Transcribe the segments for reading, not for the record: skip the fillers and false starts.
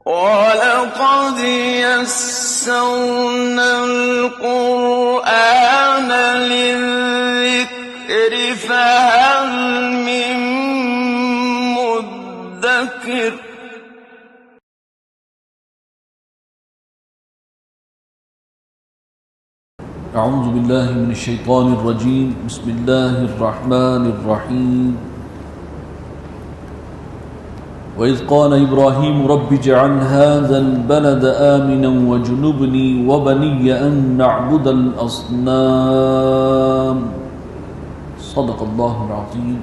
وَلَقَدْ يَسَّرْنَا الْقُرْآنَ لِلذِّكْرِ فَهَلْ مِن مُّدَّكِرٍ اعوذ باللہ من الشیطان الرجیم بسم اللہ الرحمن الرحیم وَإِذْ قَالَ إِبْرَاهِيمُ رَبِّ اجْعَلْ هَٰذَا الْبَلَدَ آمِنًا وَاجْنُبْنِي وَبَنِيَّ أَن نَّعْبُدَ الْأَصْنَامَ صدق اللہ العظیم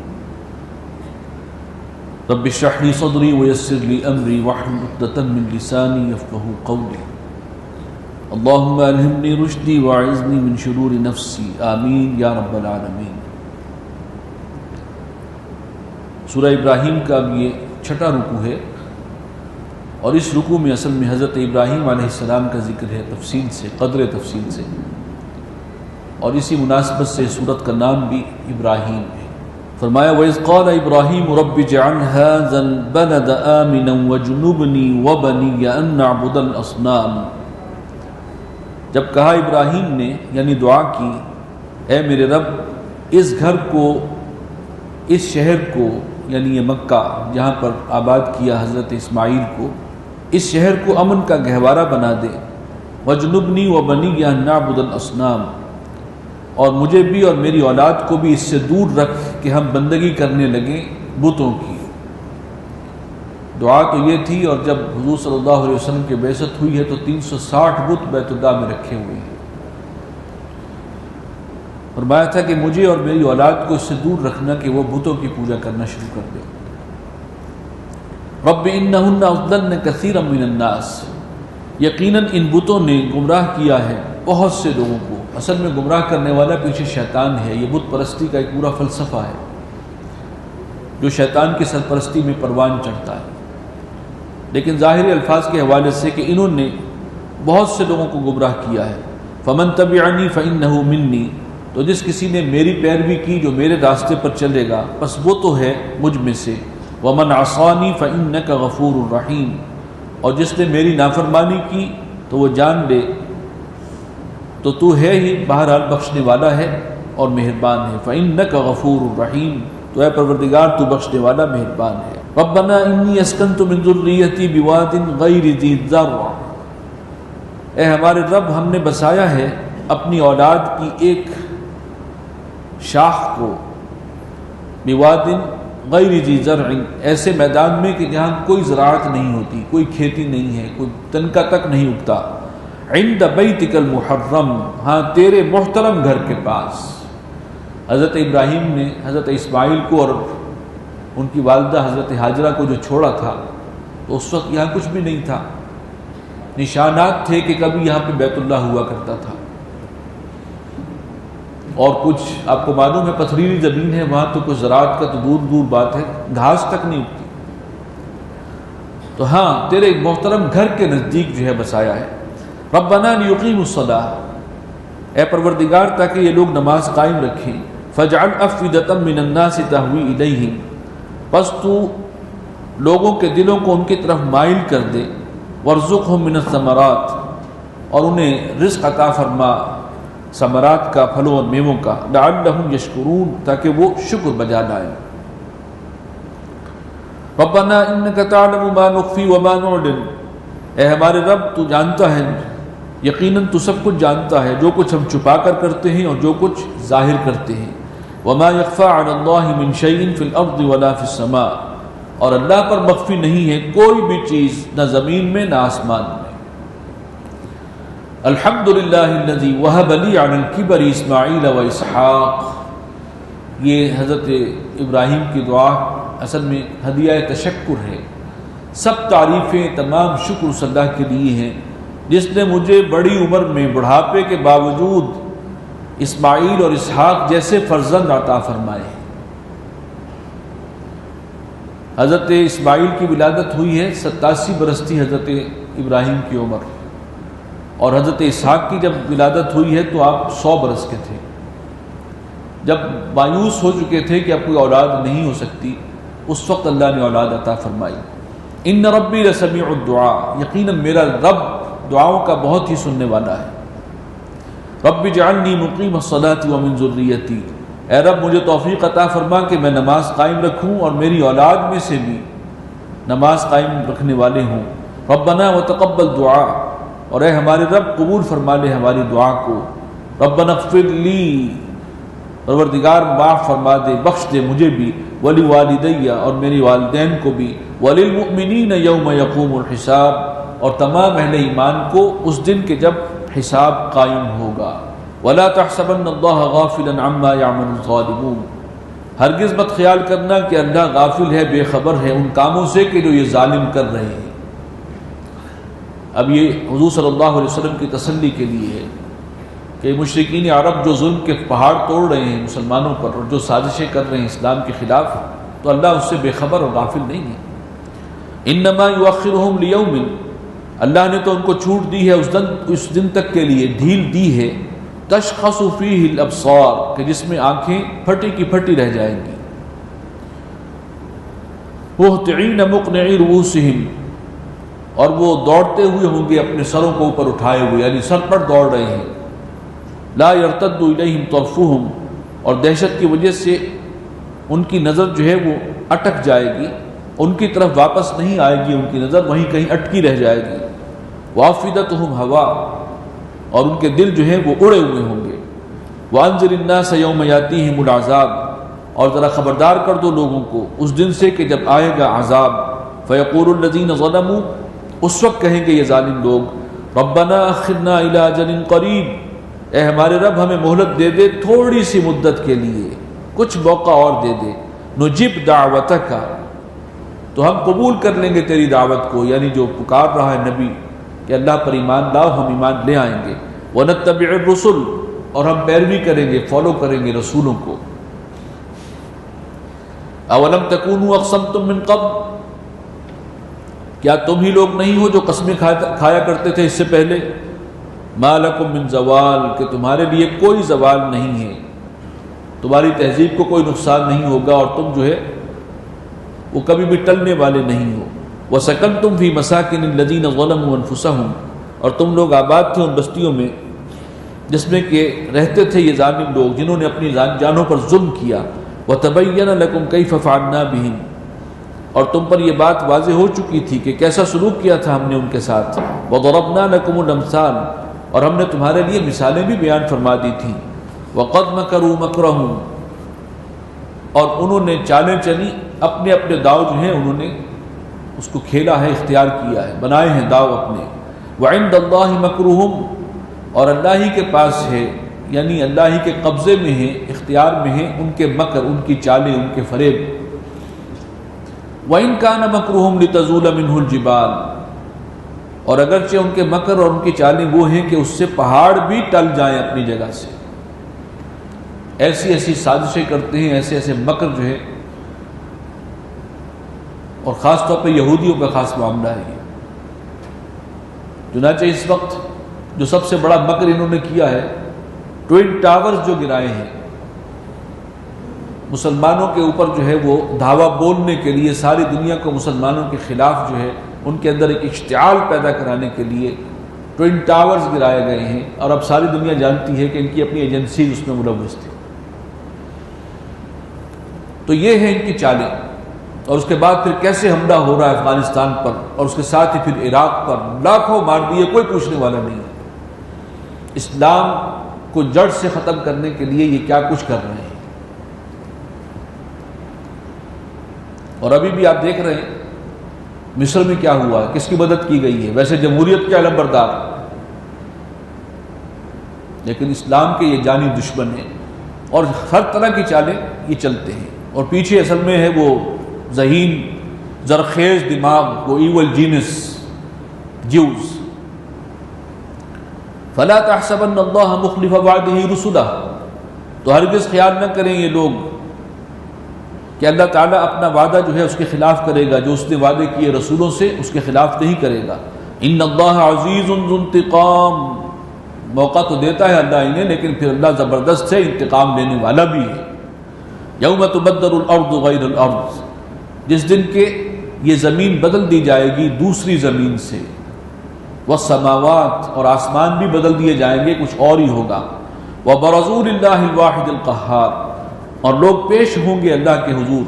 رب اشرح لي صدری ويسر لي أمری واحلل عقدۃ من لسانی یفقہوا قولی اللہم الہمنی رشدی واعذنی من شرور نفسی آمین یا رب العالمین۔ سورہ ابراہیم کا اب یہ چھٹا رکوع ہے، اور اس رکوع میں اصل میں حضرت ابراہیم علیہ السلام کا ذکر ہے تفصیل سے، قدر تفصیل سے، اور اسی مناسبت سے سورت کا نام بھی ابراہیم ہے۔ فرمایا وَإِذْ قَالَ إِبْرَاهِيمُ رَبِّ اجْعَلْ هَٰذَا الْبَلَدَ آمِنًا وَاجْنُبْنِي وَبَنِيَّ أَن نَّعْبُدَ الْأَصْنَامَ۔ جب کہا ابراہیم نے، یعنی دعا کی، اے میرے رب اس گھر کو، اس شہر کو، یعنی یہ مکہ جہاں پر آباد کیا حضرت اسماعیل کو، اس شہر کو امن کا گہوارہ بنا دے، وَاجْنُبْنِي وَبَنِيَّ أَن نَّعْبُدَ الْأَصْنَامَ، اور مجھے بھی اور میری اولاد کو بھی اس سے دور رکھ کہ ہم بندگی کرنے لگیں بتوں کی۔ دعا تو یہ تھی، اور جب حضور صلی اللہ علیہ وسلم کی بعثت ہوئی ہے تو 360 بت بیت اللہ میں رکھے ہوئے ہیں۔ فرمایا تھا کہ مجھے اور میری اولاد کو اس سے دور رکھنا کہ وہ بتوں کی پوجا کرنا شروع کر دے۔ رب انہن اضللن کثیرا من الناس، یقیناً ان بتوں نے گمراہ کیا ہے بہت سے لوگوں کو۔ اصل میں گمراہ کرنے والا پیچھے شیطان ہے، یہ بت پرستی کا ایک پورا فلسفہ ہے جو شیطان کی سرپرستی میں پروان چڑھتا ہے۔ لیکن ظاہری الفاظ کے حوالے سے کہ انہوں نے بہت سے لوگوں کو گمراہ کیا ہے۔ فمن تبعنی فانہ منی، تو جس کسی نے میری پیروی کی، جو میرے راستے پر چلے گا، بس وہ تو ہے مجھ میں سے۔ ومن عصانی فانک غفور الرحیم، اور جس نے میری نافرمانی کی تو وہ جان لے تو تو ہے ہی بہرحال بخشنے والا ہے اور مہربان ہے۔ فانک غفور الرحیم، تو اے پروردگار تو بخشنے والا مہربان ہے۔ ربنا انی اسکنت من ذریتی بواد غیر ذی زرع، اے ہمارے رب ہم نے بسایا ہے اپنی اولاد کی ایک شاخ کو، بواد غیر ذی زرع، ایسے میدان میں کہ جہاں کوئی زراعت نہیں ہوتی، کوئی کھیتی نہیں ہے، کوئی تنکا تک نہیں اگتا، عند بیتک المحرم، ہاں تیرے محترم گھر کے پاس۔ حضرت ابراہیم نے حضرت اسماعیل کو اور ان کی والدہ حضرت ہاجرہ کو جو چھوڑا تھا تو اس وقت یہاں کچھ بھی نہیں تھا، نشانات تھے کہ کبھی یہاں پہ بیت اللہ ہوا کرتا تھا، اور کچھ آپ کو معلوم ہے پتھریلی زمین ہے، وہاں تو کچھ زراعت کا تو دور دور بات ہے، گھاس تک نہیں اگتی۔ تو ہاں تیرے محترم گھر کے نزدیک جو ہے بسایا ہے۔ ربنا لیقیموا الصلاۃ، اے پروردگار تاکہ یہ لوگ نماز قائم رکھیں۔ فاجعل افئدۃ من الناس تہوی الیہم، پس تو لوگوں کے دلوں کو ان کی طرف مائل کر دے۔ وارزقہم من الثمرات، اور انہیں رزق عطا فرما ثمرات کا، پھلوں اور میووں کا۔ لعلہم یشکرون، تاکہ وہ شکر بجا لائیں۔ ربنا انک تعلم ما نخفی وما نعلن، اے ہمارے رب تو جانتا ہے، یقیناً تو سب کچھ جانتا ہے، جو کچھ ہم چھپا کر کرتے ہیں اور جو کچھ ظاہر کرتے ہیں۔ وما يخفى على الله من شيء في الارض ولا في السماء، اور اللہ پر مخفی نہیں ہے کوئی بھی چیز، نہ زمین میں نہ آسمان میں۔ الحمدللہ الذی وهب لي على الكبر اسماعیل واسحاق، یہ حضرت ابراہیم کی دعا اصل میں ہدیہ تشکر ہے۔ سب تعریفیں، تمام شکر اس اللہ کے لیے ہیں جس نے مجھے بڑی عمر میں بڑھاپے کے باوجود اسماعیل اور اسحاق جیسے فرزند عطا فرمائے۔ حضرت اسماعیل کی ولادت ہوئی ہے، 87 برس تھی حضرت ابراہیم کی عمر، اور حضرت اسحاق کی جب ولادت ہوئی ہے تو آپ 100 برس کے تھے۔ جب مایوس ہو چکے تھے کہ اب کوئی اولاد نہیں ہو سکتی، اس وقت اللہ نے اولاد عطا فرمائی۔ ان ربی لسمیع الدعاء، یقیناً میرا رب دعاؤں کا بہت ہی سننے والا ہے۔ رب اجعلنی مقیم الصلاۃ ومن ذریتی، اے رب مجھے توفیق عطا فرما کہ میں نماز قائم رکھوں اور میری اولاد میں سے بھی نماز قائم رکھنے والے ہوں۔ ربنا وتقبل دعا، اور اے ہمارے رب قبول فرما لے ہماری دعا کو۔ ربنا اغفر لی، پروردگار معاف فرما دے، بخش دے مجھے بھی، ولوالدی، اور میری والدین کو بھی، وللمؤمنین یوم یقوم الحساب، اور تمام اہل ایمان کو اس دن کے جب حساب قائم ہوگا۔ ولا تحسبن اللہ غافلا عما یعمل الظالمون، ہرگز مت خیال کرنا کہ اللہ غافل ہے، بے خبر ہے ان کاموں سے کہ جو یہ ظالم کر رہے ہیں۔ اب یہ حضور صلی اللہ علیہ وسلم کی تسلی کے لیے ہے کہ مشرکین عرب جو ظلم کے پہاڑ توڑ رہے ہیں مسلمانوں پر اور جو سازشیں کر رہے ہیں اسلام کے خلاف، تو اللہ اس سے بے خبر اور غافل نہیں ہے۔ انما یؤخرہم لیوم، اللہ نے تو ان کو چھوٹ دی ہے اس دن تک کے لیے، ڈھیل دی ہے، تشخص فیہ الابصار، کہ جس میں آنکھیں پھٹی کی پھٹی رہ جائیں گی، مہطعین مقنعی رؤوسہم، اور وہ دوڑتے ہوئے ہوں گے اپنے سروں کو اوپر اٹھائے ہوئے، یعنی سر پر دوڑ رہے ہیں۔ لا یرتد الیہم طرفہم، اور دہشت کی وجہ سے ان کی نظر جو ہے وہ اٹک جائے گی، ان کی طرف واپس نہیں آئے گی، ان کی نظر وہیں کہیں اٹکی رہ جائے گی۔ وافدتہم ہوا، اور ان کے دل جو ہے وہ اڑے ہوئے ہوں گے۔ وانذر الناس یوم یاتیہم العذاب، اور ذرا خبردار کر دو لوگوں کو اس دن سے کہ جب آئے گا عذاب۔ فیقول الذین ظلموا، اس وقت کہیں گے یہ ظالم لوگ، ربنا اخرنا الی اجل قریب، اے ہمارے رب ہمیں مہلت دے دے تھوڑی سی مدت کے لیے، کچھ موقع اور دے دے، نجب دعوتک، تو ہم قبول کر لیں گے تیری دعوت کو، یعنی جو پکار رہا ہے نبی کہ اللہ پر ایمان لاؤ، ہم ایمان لے آئیں گے۔ ونتبع الرسل، اور ہم پیروی کریں گے، فالو کریں گے رسولوں کو۔ اولم تکونوا اقسمتم من قبل، کیا تم ہی لوگ نہیں ہو جو قسمیں کھایا کرتے تھے اس سے پہلے؟ ما لکم من زوال، کہ تمہارے لیے کوئی زوال نہیں ہے، تمہاری تہذیب کو کوئی نقصان نہیں ہوگا، اور تم جو ہے وہ کبھی بھی ٹلنے والے نہیں ہو۔ وسکنتم فی مساکن الذین ظلموا انفسہم، اور تم لوگ آباد تھے ان بستیوں میں جس میں کہ رہتے تھے یہ ظالم لوگ جنہوں نے اپنی جانوں پر ظلم کیا۔ وتبین لکم کیف فعلنا بہم، اور تم پر یہ بات واضح ہو چکی تھی کہ کیسا سلوک کیا تھا ہم نے ان کے ساتھ۔ وضربنا لکم الامثال، اور ہم نے تمہارے لیے مثالیں بھی بیان فرما دی تھیں۔ وقد مکروا مکرہم، اور انہوں نے چالیں چلی، اپنے اپنے داؤ جو ہیں انہوں نے اس کو کھیلا ہے، اختیار کیا ہے، بنائے ہیں داؤ اپنے۔ وعند اللہ مکرہم، اور اللہ ہی کے پاس ہے، یعنی اللہ ہی کے قبضے میں ہے، اختیار میں ہے ان کے مکر، ان کی چالیں، ان کے فریب۔ وَإِن كَانَ مَكْرُهُمْ لِتَزُولَ مِنْهُ الْجِبَالُ، اور اگرچہ ان کے مکر اور ان کی چالیں وہ ہیں کہ اس سے پہاڑ بھی ٹل جائیں اپنی جگہ سے، ایسی ایسی سازشیں کرتے ہیں، ایسے ایسے مکر جو ہے، اور خاص طور پہ یہودیوں کا خاص معاملہ ہے یہ۔ چنانچہ اس وقت جو سب سے بڑا مکر انہوں نے کیا ہے، ٹوئن ٹاورز جو گرائے ہیں مسلمانوں کے اوپر، جو ہے وہ دھاوا بولنے کے لیے، ساری دنیا کو مسلمانوں کے خلاف جو ہے ان کے اندر ایک اشتعال پیدا کرانے کے لیے ٹوئن ٹاورز گرائے گئے ہیں، اور اب ساری دنیا جانتی ہے کہ ان کی اپنی ایجنسیز اس میں ملوث تھی۔ تو یہ ہے ان کی چالیں، اور اس کے بعد پھر کیسے حملہ ہو رہا ہے افغانستان پر، اور اس کے ساتھ ہی پھر عراق پر، لاکھوں مار دیے، کوئی پوچھنے والا نہیں ہے۔ اسلام کو جڑ سے ختم کرنے کے لیے یہ کیا کچھ کر رہے ہیں۔ اور ابھی بھی آپ دیکھ رہے ہیں مصر میں کیا ہوا ہے، کس کی مدد کی گئی ہے، ویسے جمہوریت کے علم بردار، لیکن اسلام کے یہ جانی دشمن ہیں، اور ہر طرح کی چالیں یہ چلتے ہیں، اور پیچھے اصل میں ہے وہ ذہین زرخیز دماغ، وہ ایول جینس جیوز۔ فلا تحسبن اللہ مخلف وعدہ رسلہ، تو ہرگز خیال نہ کریں یہ لوگ کہ اللہ تعالیٰ اپنا وعدہ جو ہے اس کے خلاف کرے گا، جو اس نے وعدے کیے رسولوں سے اس کے خلاف نہیں کرے گا۔ ان اللہ عزیز ذو انتقام، موقع تو دیتا ہے اللہ انہیں، لیکن پھر اللہ زبردست ہے، انتقام لینے والا بھی ہے۔ یوم تبدل الارض غیر الارض، جس دن کے یہ زمین بدل دی جائے گی دوسری زمین سے، والسماوات، اور آسمان بھی بدل دیے جائیں گے، کچھ اور ہی ہوگا، وبرزوا للہ الواحد القہار، اور لوگ پیش ہوں گے اللہ کے حضور،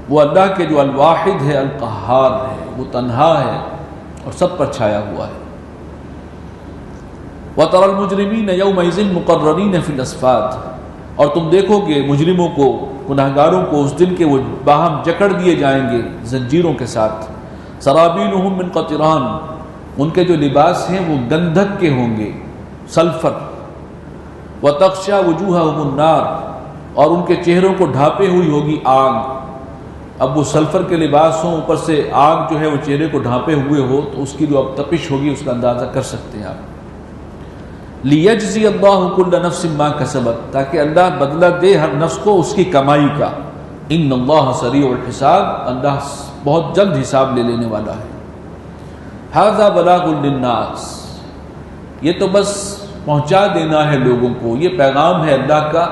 وہ اللہ کے جو الواحد ہے، القہار ہے، وہ تنہا ہے اور سب پر چھایا ہوا ہے۔ وَتَرَى الْمُجْرِمِينَ يَوْمَئِذٍ مُقَرَّنِينَ فِي الْأَصْفَادِ، اور تم دیکھو گے مجرموں کو، گناہگاروں کو اس دن کے وہ باہم جکڑ دیے جائیں گے زنجیروں کے ساتھ۔ سرابیلہم من قطران، ان کے جو لباس ہیں وہ گندھک کے ہوں گے، سلفر۔ وتغشا وجوہہم النار، اور ان کے چہروں کو ڈھانپے ہوئی ہوگی آگ۔ اب وہ سلفر کے لباس ہوں، اوپر سے آگ جو ہے وہ چہرے کو ڈھانپے ہوئے ہو، تو اس کی جو اب تپش ہوگی اس کا اندازہ کر سکتے ہیں آپ۔ لیجزی اللہ کل نفس ما کسبت، تاکہ اللہ بدلہ دے ہر نفس کو اس کی کمائی کا۔ ان اللہ سریع الحساب، اللہ بہت جلد حساب لے لینے والا ہے۔ ھذا بلاغ للناس، یہ تو بس پہنچا دینا ہے لوگوں کو، یہ پیغام ہے اللہ کا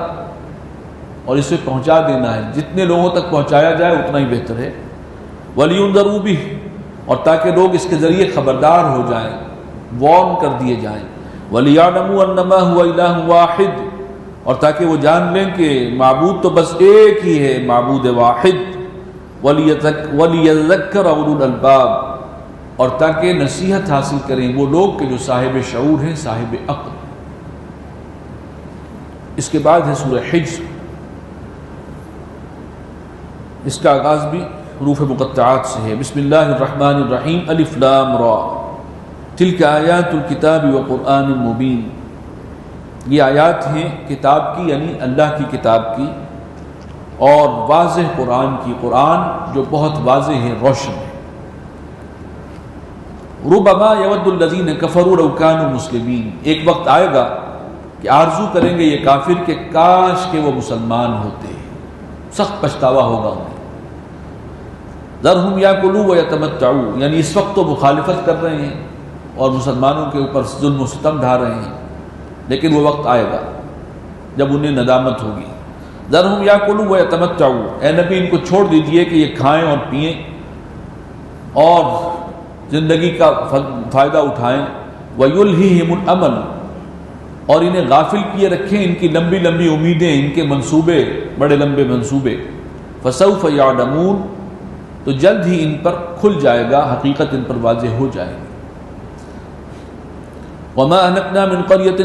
اور اسے پہنچا دینا ہے، جتنے لوگوں تک پہنچایا جائے اتنا ہی بہتر ہے۔ وَلِيُنذَرُوا بِهِ، اور تاکہ لوگ اس کے ذریعے خبردار ہو جائیں، وارن کر دیے جائیں۔ وَلِيَعْلَمُوا أَنَّمَا هُوَ إِلَٰهٌ وَاحِدٌ، اور تاکہ وہ جان لیں کہ معبود تو بس ایک ہی ہے، معبود واحد۔ وَلِيَذَّكَّرَ أُولُو الْأَلْبَابِ، اور تاکہ نصیحت حاصل کریں وہ لوگ کہ جو صاحب شعور ہیں، صاحب عقل۔ اس کے بعد ہے سورہ حجر، اس کا آغاز بھی حروف مقطعات سے ہے۔ بسم اللہ الرحمن الرحیم، الف لام را، تلک آیات الکتاب وقرآن مبین، یہ آیات ہیں کتاب کی، یعنی اللہ کی کتاب کی، اور واضح قرآن کی، قرآن جو بہت واضح ہے، روشن ہے۔ ربما یود الذین کفروا لو کانوا مسلمین، ایک وقت آئے گا کہ آرزو کریں گے یہ کافر کہ کاش کہ وہ مسلمان ہوتے، سخت پچھتاوا ہوگا انہیں۔ ذرہم یاکلوا ویتمتعوا، یعنی اس وقت تو مخالفت کر رہے ہیں اور مسلمانوں کے اوپر ظلم و ستم ڈھا رہے ہیں، لیکن وہ وقت آئے گا جب انہیں ندامت ہوگی۔ ذرہم یاکلوا ویتمتعوا، اے نبی ان کو چھوڑ دیجئے کہ یہ کھائیں اور پئیں اور زندگی کا فائدہ اٹھائیں۔ ویلہہم الامل، اور انہیں غافل کیے رکھیں ان کی لمبی لمبی امیدیں، ان کے منصوبے، بڑے لمبے منصوبے۔ فسوف یعلمون، تو جلد ہی ان پر کھل جائے گا، حقیقت ان پر واضح ہو جائے گی۔ وما اہلکنا من قریۃ،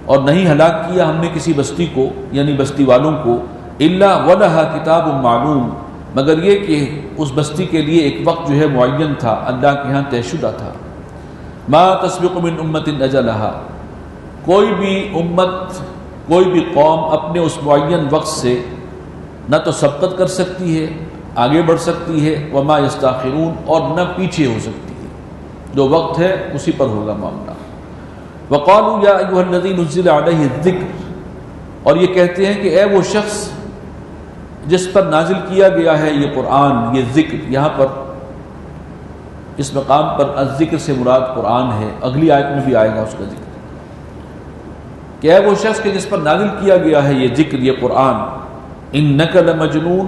اور نہیں ہلاک کیا ہم نے کسی بستی کو، یعنی بستی والوں کو، الا ولہا کتاب معلوم، مگر یہ کہ اس بستی کے لیے ایک وقت جو ہے معین تھا، اللہ کے ہاں طے شدہ تھا۔ ما تسبق من امت اجلہا، کوئی بھی امت، کوئی بھی قوم اپنے اس معین وقت سے نہ تو سبقت کر سکتی ہے، آگے بڑھ سکتی ہے، وما یستاخرون، اور نہ پیچھے ہو سکتی ہے، جو وقت ہے اسی پر ہوگا معاملہ۔ وقالوا یا ایھا الذی نزل علیہ الذکر، اور یہ کہتے ہیں کہ اے وہ شخص جس پر نازل کیا گیا ہے یہ قرآن، یہ ذکر، یہاں پر اس مقام پر الذکر سے مراد قرآن ہے، اگلی آیت میں بھی آئے گا اس کا ذکر، کہ اے وہ شخص کہ جس پر نازل کیا گیا ہے یہ ذکر، یہ قرآن، انک لمجنون،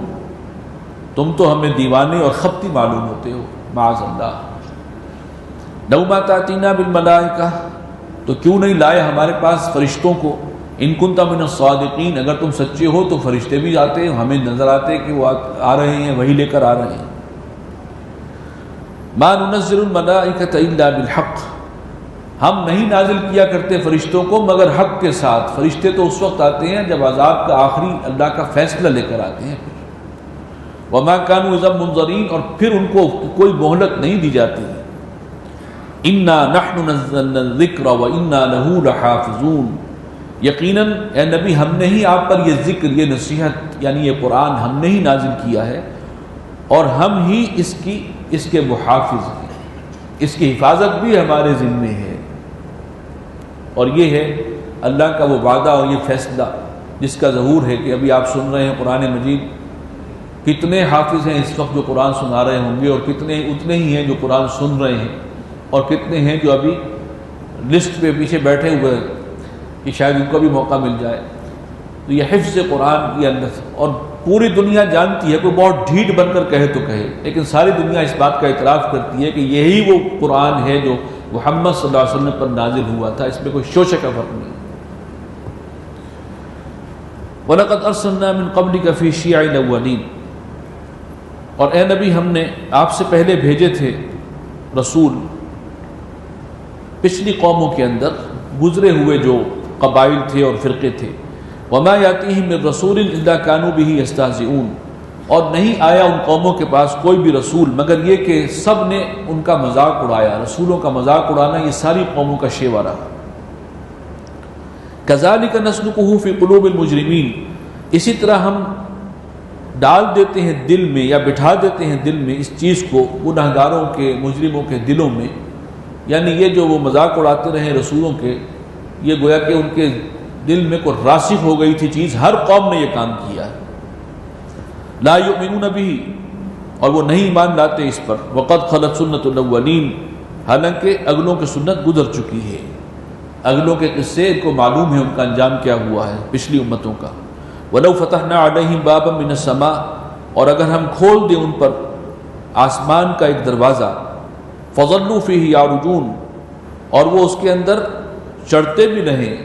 تم تو ہمیں دیوانے اور خبتی معلوم ہوتے ہو، معاذ اللہ۔ لو ما تأتینا بالملائکہ، تو کیوں نہیں لائے ہمارے پاس فرشتوں کو، ان کنت من الصادقین، اگر تم سچے ہو تو فرشتے بھی آتے، ہمیں نظر آتے کہ وہ آ رہے ہیں، وہی لے کر آ رہے ہیں۔ ما ننزل الملائکۃ الا بالحق، ہم نہیں نازل کیا کرتے فرشتوں کو مگر حق کے ساتھ۔ فرشتے تو اس وقت آتے ہیں جب عذاب کا آخری اللہ کا فیصلہ لے کر آتے ہیں۔ وما كانوا اذا منظرین، اور پھر ان کو کوئی مہلت نہیں دی جاتی۔ انا نحن نزلنا الذکر وانا له لحافظون، یقیناً اے نبی ہم نے ہی آپ پر یہ ذکر، یہ نصیحت، یعنی یہ قرآن ہم نے ہی نازل کیا ہے، اور ہم ہی اس کے محافظ ہیں، اس کی حفاظت بھی ہمارے ذمے ہے۔ اور یہ ہے اللہ کا وہ وعدہ اور یہ فیصلہ جس کا ظہور ہے کہ ابھی آپ سن رہے ہیں قرآن مجید، کتنے حافظ ہیں اس وقت جو قرآن سنا رہے ہوں گے، اور کتنے اتنے ہی ہیں جو قرآن سن رہے ہیں، اور کتنے ہیں جو ابھی لسٹ پہ پیچھے بیٹھے ہوئے ہیں کہ شاید ان کو بھی موقع مل جائے۔ تو یہ حفظ قرآن یہ اللہ، اور پوری دنیا جانتی ہے، کوئی بہت ڈھیٹ بن کر کہے تو کہے، لیکن ساری دنیا اس بات کا اعتراف کرتی ہے کہ یہی وہ قرآن ہے جو محمد صلی اللہ علیہ وسلم پر نازل ہوا تھا، اس میں کوئی شوشے کا فرق نہیں۔ وَلَقَدْ أَرْسَلْنَا مِن قَبْلِكَ فِي شِيَعِ الْأَوَّلِينَ، اور اے نبی ہم نے آپ سے پہلے بھیجے تھے رسول پچھلی قوموں کے اندر، گزرے ہوئے جو قبائل تھے اور فرقے تھے۔ وَمَا يَأْتِيهِم مِّن رَّسُولٍ إِلَّا كَانُوا بِهِ يَسْتَهْزِئُونَ، اور نہیں آیا ان قوموں کے پاس کوئی بھی رسول مگر یہ کہ سب نے ان کا مذاق اڑایا۔ رسولوں کا مذاق اڑانا یہ ساری قوموں کا شیوا رہا۔ كَذَلِكَ نَسْلُكُهُ فِي قُلُوبِ الْمُجْرِمِينَ، اسی طرح ہم ڈال دیتے ہیں دل میں یا بٹھا دیتے ہیں دل میں اس چیز کو گنہگاروں کے، مجرموں کے دلوں میں، یعنی یہ جو وہ مذاق اڑاتے رہے رسولوں کے، یہ گویا کہ ان کے دل میں کوئی راسخ ہو گئی تھی چیز، ہر قوم نے یہ کام کیا ہے۔ لا یؤمنون به، اور وہ نہیں ایمان لاتے اس پر۔ وقد خلت سنت الاولین، حالانکہ اگلوں کی سنت گزر چکی ہے، اگلوں کے قصے ان کو معلوم ہے ان کا انجام کیا ہوا ہے پچھلی امتوں کا۔ وَلَوْ فَتَحْنَا عَلَيْهِمْ بَابًا مِّنَ السَّمَاءِ، اور اگر ہم کھول دیں ان پر آسمان کا ایک دروازہ، فَظَلُّوا فِيهِ يَعْرُجُونَ، اور وہ اس کے اندر چڑھتے بھی رہیں،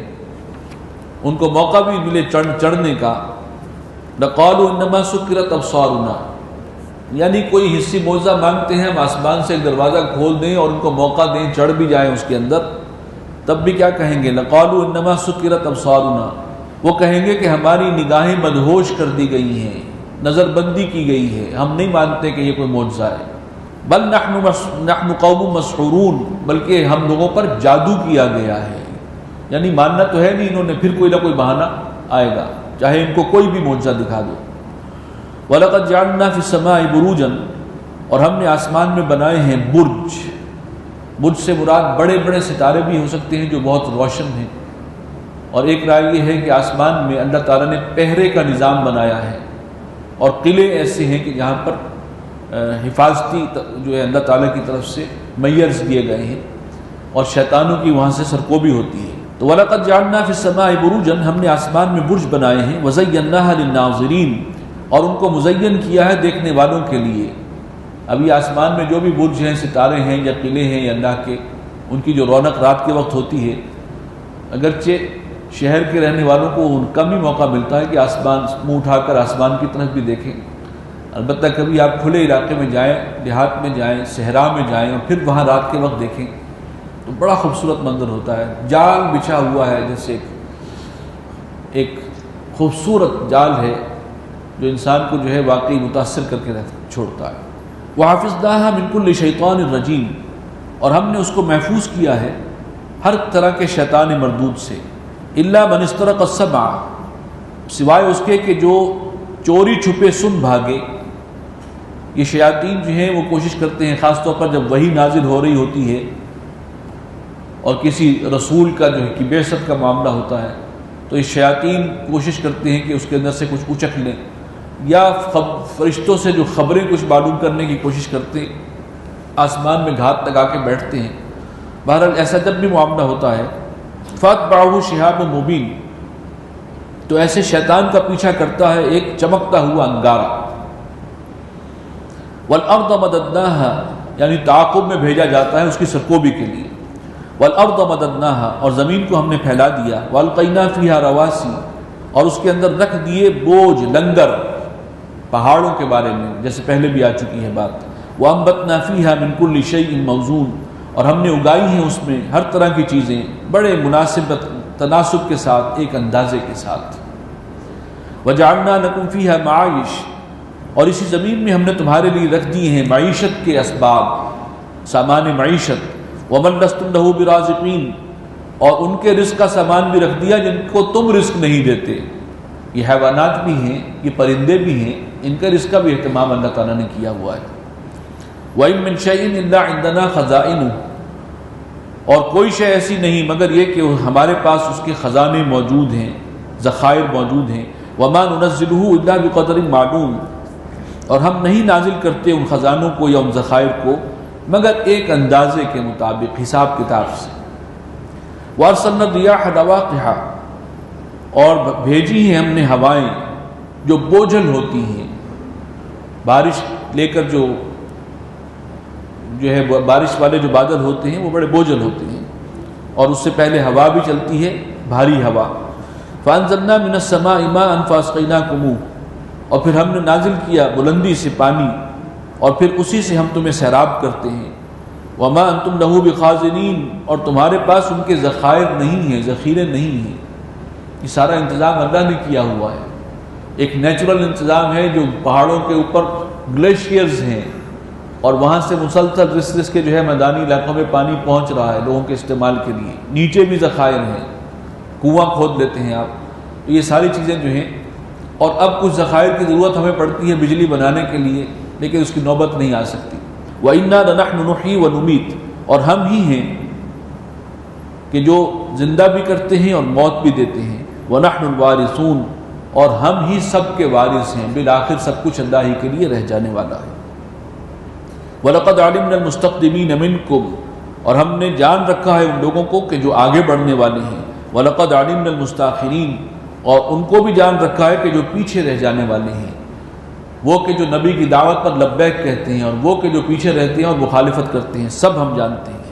ان کو موقع بھی ملے چڑھنے کا، لَقَالُوا إِنَّمَا سُكِّرَتْ أَبْصَارُنَا، یعنی کوئی حصی معجزہ مانگتے ہیں ہم آسمان سے ایک دروازہ کھول دیں اور ان کو موقع دیں چڑھ بھی جائیں اس کے اندر، تب بھی کیا کہیں گے؟ لَقَالُوا إِنَّمَا سُكِّرَتْ أَبْصَارُنَا، وہ کہیں گے کہ ہماری نگاہیں مدہوش کر دی گئی ہیں، نظر بندی کی گئی ہے، ہم نہیں مانتے کہ یہ کوئی معجزہ ہے۔ بل نحن قوم مسحورون، بلکہ ہم لوگوں پر جادو کیا گیا ہے، یعنی ماننا تو ہے نہیں انہوں نے، پھر کوئی نہ کوئی بہانہ آئے گا چاہے ان کو کوئی بھی معجزہ دکھا دو۔ وَلَقَدْ جَعَلْنَا فِي السَّمَاءِ بُرُوجًا، اور ہم نے آسمان میں بنائے ہیں برج۔ برج سے مراد بڑے بڑے ستارے بھی ہو سکتے ہیں جو بہت روشن ہیں، اور ایک رائے یہ ہے کہ آسمان میں اللہ تعالیٰ نے پہرے کا نظام بنایا ہے، اور قلعے ایسے ہیں کہ جہاں پر حفاظتی جو ہے اللہ تعالیٰ کی طرف سے میئرز دیے گئے ہیں، اور شیطانوں کی وہاں سے سرکوبی ہوتی ہے۔ تو وَلَقَدْ جَعَلْنَا فِي السَّمَاءِ بُرُوجًا، ہم نے آسمان میں برج بنائے ہیں، وَزَيَّنَّاهَا لِلنَّاظِرِينَ، اور ان کو مزین کیا ہے دیکھنے والوں کے لیے۔ ابھی آسمان میں جو بھی برج ہیں، ستارے ہیں یا قلعے ہیں یا اللہ کے، ان کی جو رونق رات کے وقت ہوتی ہے، اگرچہ شہر کے رہنے والوں کو ان کم ہی موقع ملتا ہے کہ آسمان منہ اٹھا کر آسمان کی طرف بھی دیکھیں، البتہ کبھی آپ کھلے علاقے میں جائیں، دیہات میں جائیں، صحرا میں جائیں اور پھر وہاں رات کے وقت دیکھیں تو بڑا خوبصورت منظر ہوتا ہے۔ جال بچھا ہوا ہے، جیسے ایک خوبصورت جال ہے جو انسان کو جو ہے واقعی متاثر کر کے چھوڑتا ہے۔ وَحَفِظْنَاهَا مِن كُلِّ شَيْطَانٍ رَجِيمٍ، اور ہم نے اس کو محفوظ کیا ہے ہر طرح کے شیطان مردود سے، إِلَّا مَنِ اسْتَرَقَ السَّمْعَ، سوائے اس کے کہ جو چوری چھپے سن بھاگے۔ یہ شیاطین جو ہیں وہ کوشش کرتے ہیں، خاص طور پر جب وحی نازل ہو رہی ہوتی ہے اور کسی رسول کا جو ہے کہ بعثت کا معاملہ ہوتا ہے، تو یہ شیاطین کوشش کرتے ہیں کہ اس کے اندر سے کچھ اچک لیں، یا فرشتوں سے جو خبریں کچھ معلوم کرنے کی کوشش کرتے ہیں، آسمان میں گھات لگا کے بیٹھتے ہیں۔ بہرحال ایسا جب بھی معاملہ ہوتا ہے، فَأَتْبَعَهُ شِهَابٌ مُبِينٌ، تو ایسے شیطان کا پیچھا کرتا ہے ایک چمکتا ہوا انگارہ۔ وَالْأَرْضَ مَدَدْنَاهَا، یعنی تعاقب میں بھیجا جاتا ہے اس کی سرکوبی کے لیے۔ وَالْأَرْضَ مَدَدْنَاهَا، اور زمین کو ہم نے پھیلا دیا۔ وَأَلْقَيْنَا فِيهَا رَوَاسِيَ، اور اس کے اندر رکھ دیے بوجھ، لنگر، پہاڑوں کے بارے میں جیسے پہلے بھی آ چکی ہے بات۔ وَأَنبَتْنَا فِيهَا مِن كُلِّ شَيْءٍ مَوْزُونٍ، اور ہم نے اگائی ہیں اس میں ہر طرح کی چیزیں بڑے مناسب تناسب کے ساتھ، ایک اندازے کے ساتھ۔ وَجَعَلْنَا لَكُمْ فِيهَا مَعَائِشَ، اور اسی زمین میں ہم نے تمہارے لیے رکھ دیے ہیں معیشت کے اسباب، سامان معیشت۔ وَمَن لَّسْتُمْ لَهُ بِرَازِقِينَ، اور ان کے رزق کا سامان بھی رکھ دیا جن کو تم رزق نہیں دیتے۔ یہ حیوانات بھی ہیں، یہ پرندے بھی ہیں، ان کا رزق کا بھی اہتمام اللہ تعالیٰ نے کیا ہوا ہے۔ وَإِن مِّن شَيْءٍ إِلَّا عِندَنَا خَزَائِنُهُ، اور کوئی شے ایسی نہیں مگر یہ کہ ہمارے پاس اس کے خزانے موجود ہیں، ذخائر موجود ہیں۔ وَمَا نُنَزِّلُهُ إِلَّا بِقَدْرٍ مَعْلُومٍ، اور ہم نہیں نازل کرتے ان خزانوں کو یا ان ذخائر کو مگر ایک اندازے کے مطابق، حساب کتاب سے۔ وَأَرْسَلْنَا الرِّيَاحَ لَوَاقِحَ، اور بھیجی ہیں ہم نے ہوائیں جو بوجھل ہوتی ہیں، بارش لے کر جو ہے بارش والے جو بادل ہوتے ہیں وہ بڑے بوجھل ہوتے ہیں، اور اس سے پہلے ہوا بھی چلتی ہے، بھاری ہوا۔ فَأَنزَلْنَا مِنَ السَّمَاءِ مَاءً فَأَسْقَيْنَاكُمُوهُ، اور پھر ہم نے نازل کیا بلندی سے پانی، اور پھر اسی سے ہم تمہیں سیراب کرتے ہیں۔ وَمَا أَنْتُمْ لَهُ بِخَازِنِينَ، اور تمہارے پاس ان کے ذخائر نہیں ہیں، ذخیرے نہیں ہیں۔ یہ سارا انتظام اللہ نے کیا ہوا ہے، ایک نیچرل انتظام ہے جو پہاڑوں کے اوپر گلیشیئرز ہیں، اور وہاں سے مسلسل رس کے جو ہے میدانی علاقوں میں پانی پہنچ رہا ہے لوگوں کے استعمال کے لیے، نیچے بھی ذخائر ہیں، کنواں کھود لیتے ہیں آپ، تو یہ ساری چیزیں جو ہیں، اور اب کچھ ذخائر کی ضرورت ہمیں پڑتی ہے بجلی بنانے کے لیے، لیکن اس کی نوبت نہیں آ سکتی۔ وَإِنَّا لَنَحْنُ نُحْيِي وَنُمِيتُ، اور ہم ہی ہیں کہ جو زندہ بھی کرتے ہیں اور موت بھی دیتے ہیں۔ وَنَحْنُ الْوَارِثُونَ، اور ہم ہی سب کے وارث ہیں، بالآخر سب کچھ اللہ ہی کے لیے رہ جانے والا ہے۔ وَلَقَدْ عَلِمْنَا الْمُسْتَقْدِمِينَ مِنْكُمْ، اور ہم نے جان رکھا ہے ان لوگوں کو کہ جو آگے بڑھنے والے ہیں۔ وَلَقَدْ عَلِمْنَا الْمُسْتَأْخِرِينَ، اور ان کو بھی جان رکھا ہے کہ جو پیچھے رہ جانے والے ہیں، وہ کہ جو نبی کی دعوت پر لبیک کہتے ہیں، اور وہ کہ جو پیچھے رہتے ہیں اور مخالفت کرتے ہیں، سب ہم جانتے ہیں۔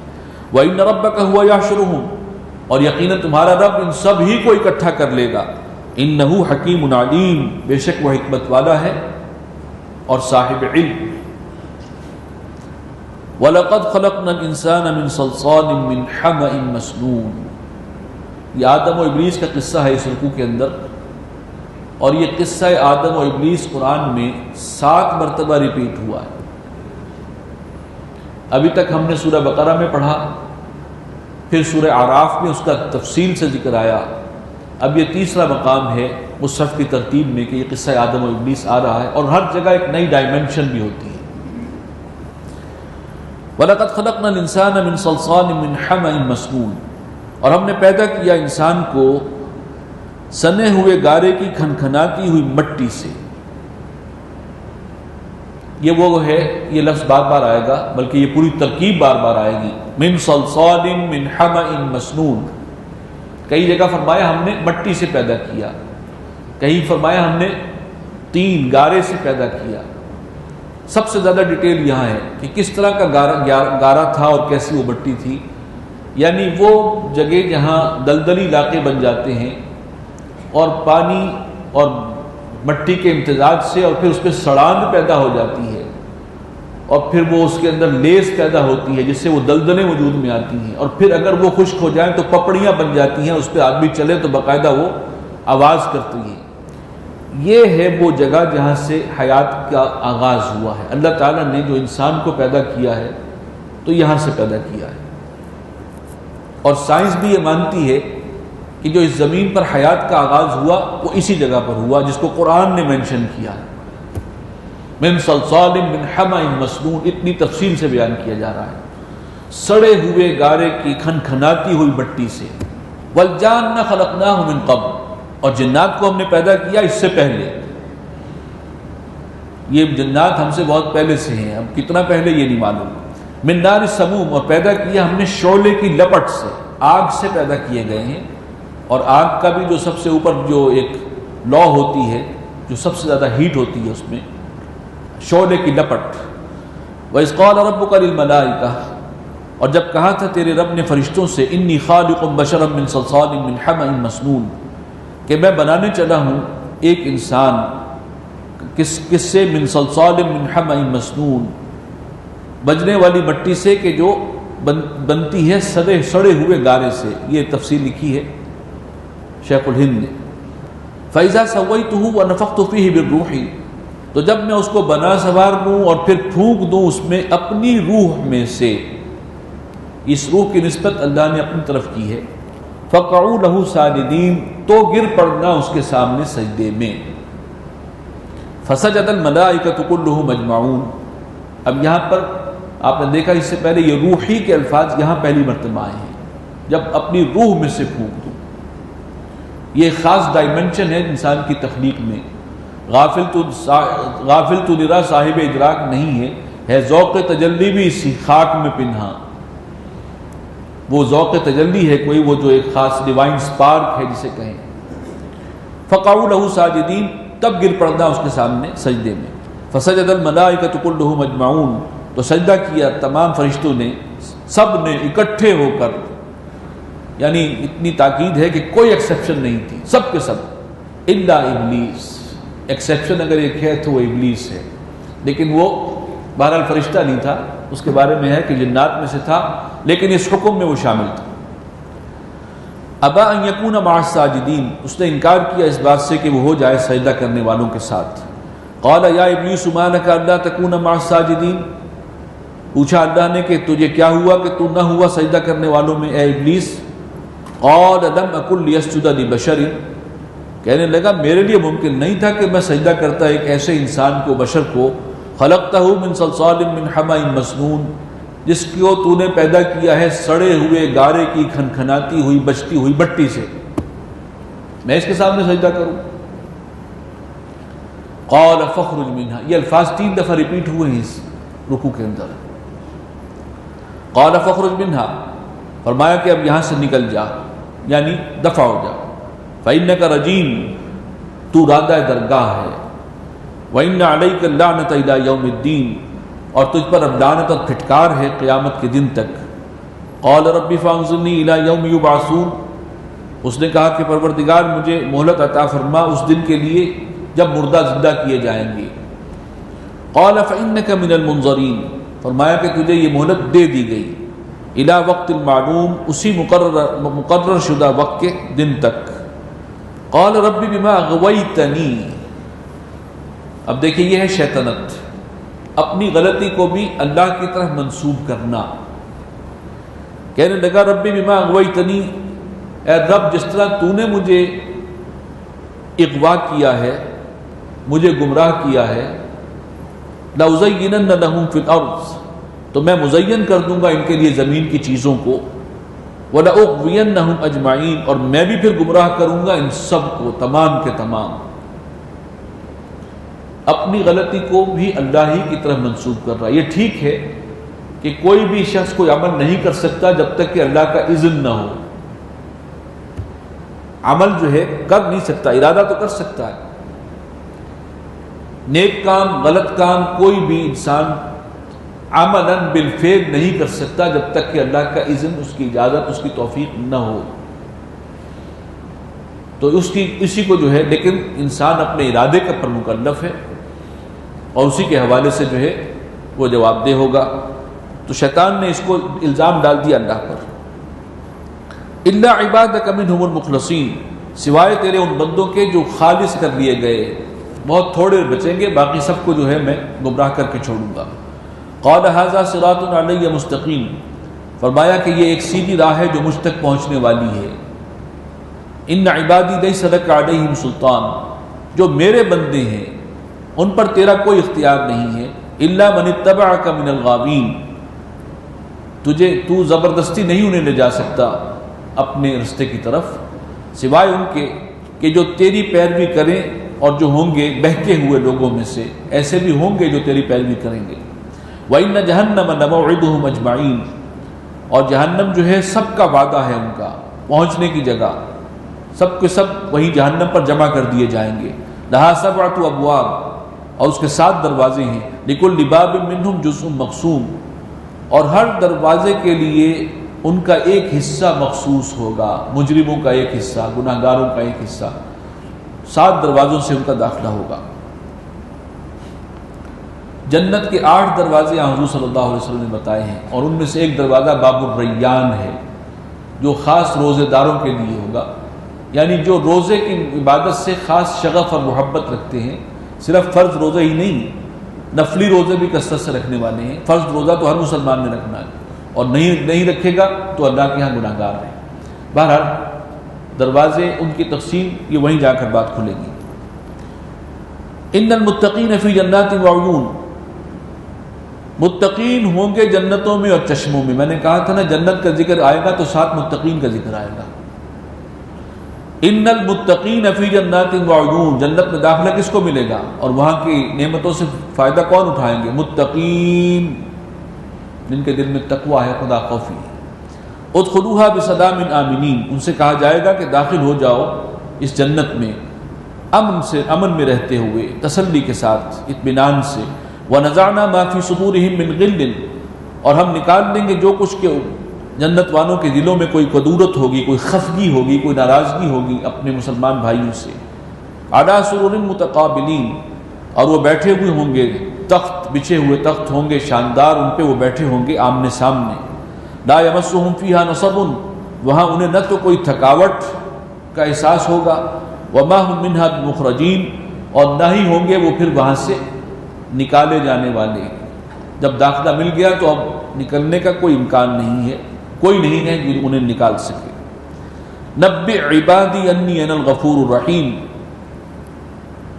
وَإِنَّ رَبَّكَ هُوَ يَحْشُرُهُمْ، اور یقیناً تمہارا رب ان سب ہی کو اکٹھا کر لے گا۔ إِنَّهُ حَكِيمٌ عَلِيمٌ، بے شک وہ حکمت والا ہے اور صاحب علم۔ وَلَقَدْ خَلَقْنَا الْإِنسَانَ مِنْ صَلْصَالٍ مِّنْ حَمَإٍ مَّسْنُونٍ، یہ آدم و ابلیس کا قصہ ہے اس رکوع کے اندر، اور یہ قصہ آدم و ابلیس قرآن میں 7 مرتبہ ریپیٹ ہوا ہے۔ ابھی تک ہم نے سورہ بقرہ میں پڑھا، پھر سورہ اعراف میں اس کا تفصیل سے ذکر آیا، اب یہ تیسرا مقام ہے مصحف کی ترتیب میں کہ یہ قصہ آدم و ابلیس آ رہا ہے، اور ہر جگہ ایک نئی ڈائمنشن بھی ہوتی ہے۔ وَلَقَدْ خَلَقْنَا الْإِنسَانَ مِنْ صَلْصَالٍ مِّنْ حَمَإٍ مَّسْنُونٍ، اور ہم نے پیدا کیا انسان کو سنے ہوئے گارے کی کھنکھناتی ہوئی مٹی سے۔ یہ وہ ہے، یہ لفظ بار بار آئے گا، بلکہ یہ پوری ترکیب بار بار آئے گی۔ من صلصال من حمأ مسنون، کئی جگہ فرمایا ہم نے مٹی سے پیدا کیا، کہیں فرمایا ہم نے تین گارے سے پیدا کیا۔ سب سے زیادہ ڈیٹیل یہاں ہے کہ کس طرح کا گارا تھا اور کیسی وہ مٹی تھی، یعنی وہ جگہ جہاں دلدلی علاقے بن جاتے ہیں اور پانی اور مٹی کے امتزاج سے اور پھر اس پہ سڑان پیدا ہو جاتی ہے، اور پھر وہ اس کے اندر لیس پیدا ہوتی ہے جس سے وہ دلدلیں وجود میں آتی ہیں، اور پھر اگر وہ خشک ہو جائیں تو پپڑیاں بن جاتی ہیں، اس پہ آدمی چلے تو باقاعدہ وہ آواز کرتی ہے۔ یہ ہے وہ جگہ جہاں سے حیات کا آغاز ہوا ہے۔ اللہ تعالیٰ نے جو انسان کو پیدا کیا ہے تو یہاں سے پیدا کیا ہے، اور سائنس بھی یہ مانتی ہے کہ جو اس زمین پر حیات کا آغاز ہوا وہ اسی جگہ پر ہوا جس کو قرآن نے مینشن کیا ہے، من صلصال من حمأ مسنون، اتنی تفصیل سے بیان کیا جا رہا ہے، سڑے ہوئے گارے کی کھنکھناتی ہوئی مٹی سے۔ والجان خلقناہ من قبل، اور جنات کو ہم نے پیدا کیا اس سے پہلے۔ یہ جنات ہم سے بہت پہلے سے ہیں، اب کتنا پہلے یہ نہیں معلوم۔ من نار السموم، اور پیدا کیا ہم نے شعلے کی لپٹ سے، آگ سے پیدا کیے گئے ہیں، اور آگ کا بھی جو سب سے اوپر جو ایک لا ہوتی ہے جو سب سے زیادہ ہیٹ ہوتی ہے اس میں شعلے کی لپٹ۔ وَإِذْ قَالَ رَبُّكَ لِلْمَلَائِكَةِ، اور جب کہا تھا تیرے رب نے فرشتوں سے، انی خالق بشرا من صلصال من حمأ مسنون، کہ میں بنانے چلا ہوں ایک انسان کس سے، من صلصال من حمأ مسنون، بجنے والی مٹی سے کہ جو بنتی ہے سڑے ہوئے گارے سے۔ یہ تفصیل لکھی ہے شیخ الہند نے۔ فَإِذَا سَوَّيْتُهُ وَنَفَخْتُ فِيهِ بِالرُّوحِ، تو جب میں اس کو بنا سوار دوں اور پھر پھونک دوں اس میں اپنی روح میں سے، اس روح کی نسبت اللہ نے اپنی طرف کی ہے۔ فَقَعُوا لَهُ سَاجِدِينَ، تو گر پڑنا اس کے سامنے سجدے میں۔ فَسَجَدَ الْمَلَائِكَةُ كُلُّهُمْ أَجْمَعُونَ، اب یہاں پر آپ نے دیکھا اس سے پہلے یہ روحی کے الفاظ یہاں پہلی مرتبہ آئے ہیں، جب اپنی روح میں سے پھونک دوں۔ یہ ایک خاص ڈائمنشن ہے انسان کی تخلیق میں، غافل تو نرا صاحب ادراک نہیں ہے ذوق تجلی بھی اسی خاک میں پنہاں۔ وہ ذوق تجلی ہے کوئی، وہ جو ایک خاص ڈیوائن سپارک ہے جسے کہیں۔ فقعوا لہ ساجدین، تب گر پڑنا اس کے سامنے سجدے میں. فسجد الملائکۃ کلھم اجمعون، تو سجدہ کیا تمام فرشتوں نے، سب نے اکٹھے ہو کر. یعنی اتنی تاکید ہے کہ کوئی ایکسیپشن نہیں تھی، سب کے سب. الا ابلیس، ایکسیپشن اگر ایک ہے تو وہ ابلیس ہے، لیکن وہ بہرحال فرشتہ نہیں تھا، اس کے بارے میں ہے کہ جنات میں سے تھا، لیکن اس حکم میں وہ شامل تھا. ابا ان یکون مع الساجدین، اس نے انکار کیا اس بات سے کہ وہ ہو جائے سجدہ کرنے والوں کے ساتھ. قال یا ابلیس ما لک الا تکون مع الساجدین، پوچھا اللہ نے کہ تجھے کیا ہوا کہ تو نہ ہوا سجدہ کرنے والوں میں اے ابلیس. قال لم اکن لیسجد لبشر، کہنے لگا میرے لیے ممکن نہیں تھا کہ میں سجدہ کرتا ایک ایسے انسان کو، بشر کو، خلقتہ من صلصال من حمأ مسنون، جس کو تو نے پیدا کیا ہے سڑے ہوئے گارے کی کھنکھناتی ہوئی بجتی ہوئی بٹی سے، میں اس کے سامنے سجدہ کروں. قال فاخرج منها، یہ الفاظ 3 دفعہ ریپیٹ ہوئے ہیں اس رکوع کے اندر. قال فاخرج منها، فرمایا کہ اب یہاں سے نکل جا، یعنی دفع ہو جا. فإنك رجیم، تو رادہ درگاہ ہے. وإن عليك اللعنة إلى يوم الدین، اور تجھ پر اب لعنت اور پھٹکار ہے قیامت کے دن تک. قال رب فانظرنی إلى يوم يبعثون، اس نے کہا کہ پروردگار مجھے مہلت عطا فرما اس دن کے لیے جب مردہ زندہ کیے جائیں گے. قال فإنك من المنظرین، فرمایا کہ تجھے یہ مہلت دے دی گئی. الى وقت المعلوم، اسی مقرر شدہ وقت کے دن تک. قال رب بما اغویتنی، اب دیکھیں یہ ہے شیطنت، اپنی غلطی کو بھی اللہ کی طرف منسوب کرنا. کہنے لگا رب بما اغویتنی، اے رب جس طرح تو نے مجھے اغوا کیا ہے، مجھے گمراہ کیا ہے، لأزینن لہم فی الارض، تو میں مزین کر دوں گا ان کے لیے زمین کی چیزوں کو. وَلَأُغْوِيَنَّهُمْ أَجْمَعِينَ، اور میں بھی پھر گمراہ کروں گا ان سب کو، تمام کے تمام. اپنی غلطی کو بھی اللہ ہی کی طرف منسوب کر رہا ہے. یہ ٹھیک ہے کہ کوئی بھی شخص کوئی عمل نہیں کر سکتا جب تک کہ اللہ کا اذن نہ ہو. عمل جو ہے کر نہیں سکتا، ارادہ تو کر سکتا ہے. نیک کام غلط کام کوئی بھی انسان عملاً بالفعل نہیں کر سکتا جب تک کہ اللہ کا اذن، اس کی اجازت، اس کی توفیق نہ ہو. تو اسی کو جو ہے، لیکن انسان اپنے ارادے کا پر مکلف ہے اور اسی کے حوالے سے جو ہے وہ جواب دہ ہوگا. تو شیطان نے اس کو الزام ڈال دیا اللہ پر. الا عبادک منہم المخلصین، سوائے تیرے ان بندوں کے جو خالص کر لیے گئے، بہت تھوڑے بچیں گے، باقی سب کو جو ہے میں گمراہ کر کے چھوڑوں گا. قال ھذا صراط علی مستقیم، فرمایا کہ یہ ایک سیدھی راہ ہے جو مجھ تک پہنچنے والی ہے. ان عبادی لیس لک علیہم سلطان، جو میرے بندے ہیں ان پر تیرا کوئی اختیار نہیں ہے. الا من اتبعک من الغاوین، تو زبردستی نہیں انہیں لے جا سکتا اپنے رستے کی طرف، سوائے ان کے کہ جو تیری پیروی کریں، اور جو ہوں گے بہکے ہوئے لوگوں میں سے ایسے بھی ہوں گے جو تیری پیروی کریں گے. وَإِنَّ جَهَنَّمَ لَمَوْعِدُهُمْ أَجْمَعِينَ، اور جہنم جو ہے سب کا وعدہ ہے، ان کا پہنچنے کی جگہ، سب کے سب وہی جہنم پر جمع کر دیے جائیں گے. لَهَا سَبْعَةُ أَبْوَابٍ، اور اس کے 7 دروازے ہیں. لِكُلِّ بَابٍ مِّنْهُمْ جُزْءٌ مَقْسُومٌ، اور ہر دروازے کے لیے ان کا ایک حصہ مخصوص ہوگا، مجرموں کا ایک حصہ، گناہ گاروں کا ایک حصہ. 7 دروازوں سے ان کا داخلہ ہوگا. جنت کے 8 دروازے حضور صلی اللہ علیہ وسلم نے بتائے ہیں، اور ان میں سے ایک دروازہ باب الریان ہے جو خاص روزے داروں کے لیے ہوگا. یعنی جو روزے کی عبادت سے خاص شغف اور محبت رکھتے ہیں، صرف فرض روزے ہی نہیں، نفلی روزے بھی کثرت سے رکھنے والے ہیں. فرض روزہ تو ہر مسلمان نے رکھنا ہے، اور نہیں رکھے گا تو اللہ کے ہاں گناہ گار ہے. بہرحال دروازے ان کی تقسیم یہ وہیں جا کر بات کھلے گی. ان المتقین فی جنات وعیون، متقین ہوں گے جنتوں میں اور چشموں میں. میں نے کہا تھا نا جنت کا ذکر آئے گا تو ساتھ متقین کا ذکر آئے گا. ان المتقین فی جنات وعیون، جنت میں داخلہ کس کو ملے گا اور وہاں کی نعمتوں سے فائدہ کون اٹھائیں گے؟ متقین، جن کے دل میں تقوی ہے، خدا خوفی ہے. ادخلوها بسلام آمنین، ان سے کہا جائے گا کہ داخل ہو جاؤ اس جنت میں امن میں رہتے ہوئے، تسلی کے ساتھ، اطمینان سے۔ وَنَزَعْنَا مَا فِي صُدُورِهِم مِّن غِلٍّ، اور ہم نکال دیں گے جو کچھ کے جنت والوں کے دلوں میں کوئی کدورت ہوگی، کوئی خفگی ہوگی، کوئی ناراضگی ہوگی اپنے مسلمان بھائیوں سے۔ عَلَىٰ سُرُرٍ مُتَقَابِلِينَ، اور وہ بیٹھے ہوئے ہوں گے، تخت بچھے ہوئے تخت ہوں گے شاندار، ان پہ وہ بیٹھے ہوں گے آمنے سامنے۔ لَا يَمَسُّهُمْ فِيهَا نَصَبٌ، وہاں انہیں نہ تو کوئی تھکاوٹ کا احساس ہوگا، وَمَا هُمْ مِنْهَا بِمُخْرَجِينَ، اور نہ ہی ہوں گے وہ پھر وہاں سے نکالے جانے والے۔ جب داخلہ مل گیا تو اب نکلنے کا کوئی امکان نہیں ہے، کوئی نہیں ہے جو انہیں نکال سکے۔ نَبِّئْ عِبَادِي أَنِّي أَنَا الْغَفُورُ الرَّحِيمُ،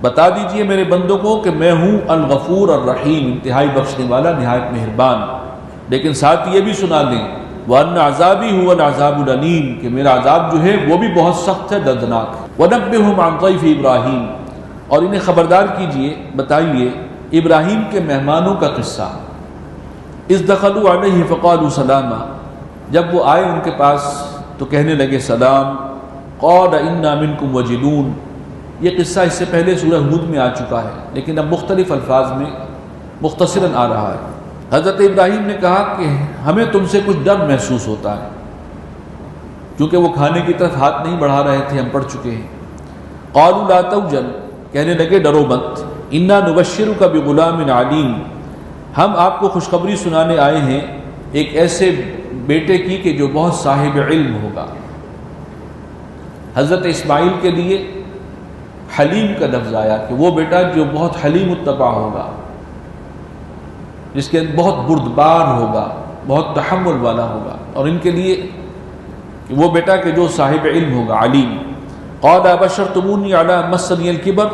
بتا دیجئے میرے بندوں کو کہ میں ہوں الغفور الرحیم، انتہائی بخشنے والا، نہایت مہربان۔ لیکن ساتھ یہ بھی سنا دیں وَأَنَّ عَذَابِي هُوَ الْعَذَابُ الْأَلِيمُ، کہ میرا عذاب جو ہے وہ بھی بہت سخت ہے، دردناک۔ وَنَبِّئْهُمْ عَنْ ضَيْفِ إِبْرَاهِيمَ، اور انہیں خبردار کیجئے، بتائیے ابراہیم کے مہمانوں کا قصہ۔ اِذْ دَخَلُوا عَلَيْهِ فَقَالُوا سَلَامًا، جب وہ آئے ان کے پاس تو کہنے لگے سلام۔ قَالَ إِنَّا مِنْكُمْ وَجِلُونَ، یہ قصہ اس سے پہلے سورہ ہود میں آ چکا ہے، لیکن اب مختلف الفاظ میں مختصراً آ رہا ہے۔ حضرت ابراہیم نے کہا کہ ہمیں تم سے کچھ ڈر محسوس ہوتا ہے، کیونکہ وہ کھانے کی طرف ہاتھ نہیں بڑھا رہے تھے، ہم پڑھ چکے ہیں۔ قالوا لا توجل، کہنے لگے ڈرو مت، انا نبشرک بغلام علیم، ہم آپ کو خوشخبری سنانے آئے ہیں ایک ایسے بیٹے کی کہ جو بہت صاحب علم ہوگا۔ حضرت اسماعیل کے لیے حلیم کا لفظ آیا کہ وہ بیٹا جو بہت حلیم الطبع ہوگا، جس کے بہت بردبار ہوگا، بہت تحمل والا ہوگا، اور ان کے لیے وہ بیٹا کہ جو صاحب علم ہوگا، علیم۔ قال ابشرتمونی علی مسنی الکبر،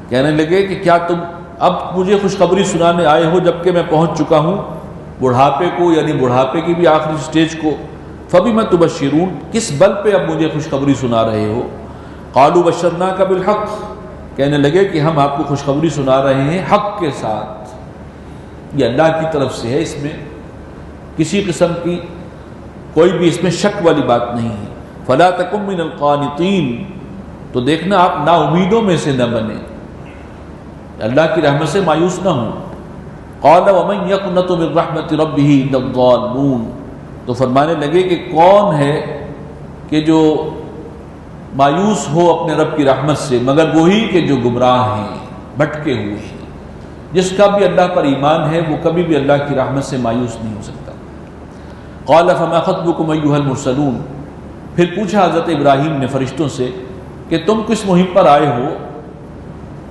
کہنے لگے کہ کیا تم اب مجھے خوشخبری سنانے آئے ہو جبکہ میں پہنچ چکا ہوں بڑھاپے کو، یعنی بڑھاپے کی بھی آخری سٹیج کو۔ فبم تبشرون، کس بل پہ اب مجھے خوشخبری سنا رہے ہو؟ قالوا بشرناک بالحق، کہنے لگے کہ ہم آپ کو خوشخبری سنا رہے ہیں حق کے ساتھ، یہ اللہ کی طرف سے ہے، اس میں کسی قسم کی کوئی بھی اس میں شک والی بات نہیں ہے۔ فلا تکن من القانطین، تو دیکھنا آپ نا امیدوں میں سے نہ بنے، اللہ کی رحمت سے مایوس نہ ہوں۔ قال ومن یقنط من رحمت ربہ الا الضالون، تو فرمانے لگے کہ کون ہے کہ جو مایوس ہو اپنے رب کی رحمت سے مگر وہی کہ جو گمراہ ہیں، بھٹکے ہوئے ہیں۔ جس کا بھی اللہ پر ایمان ہے وہ کبھی بھی اللہ کی رحمت سے مایوس نہیں ہو سکتا۔ قال فما خطبکم ایھا المرسلون، پھر پوچھا حضرت ابراہیم نے فرشتوں سے کہ تم کس مہم پر آئے ہو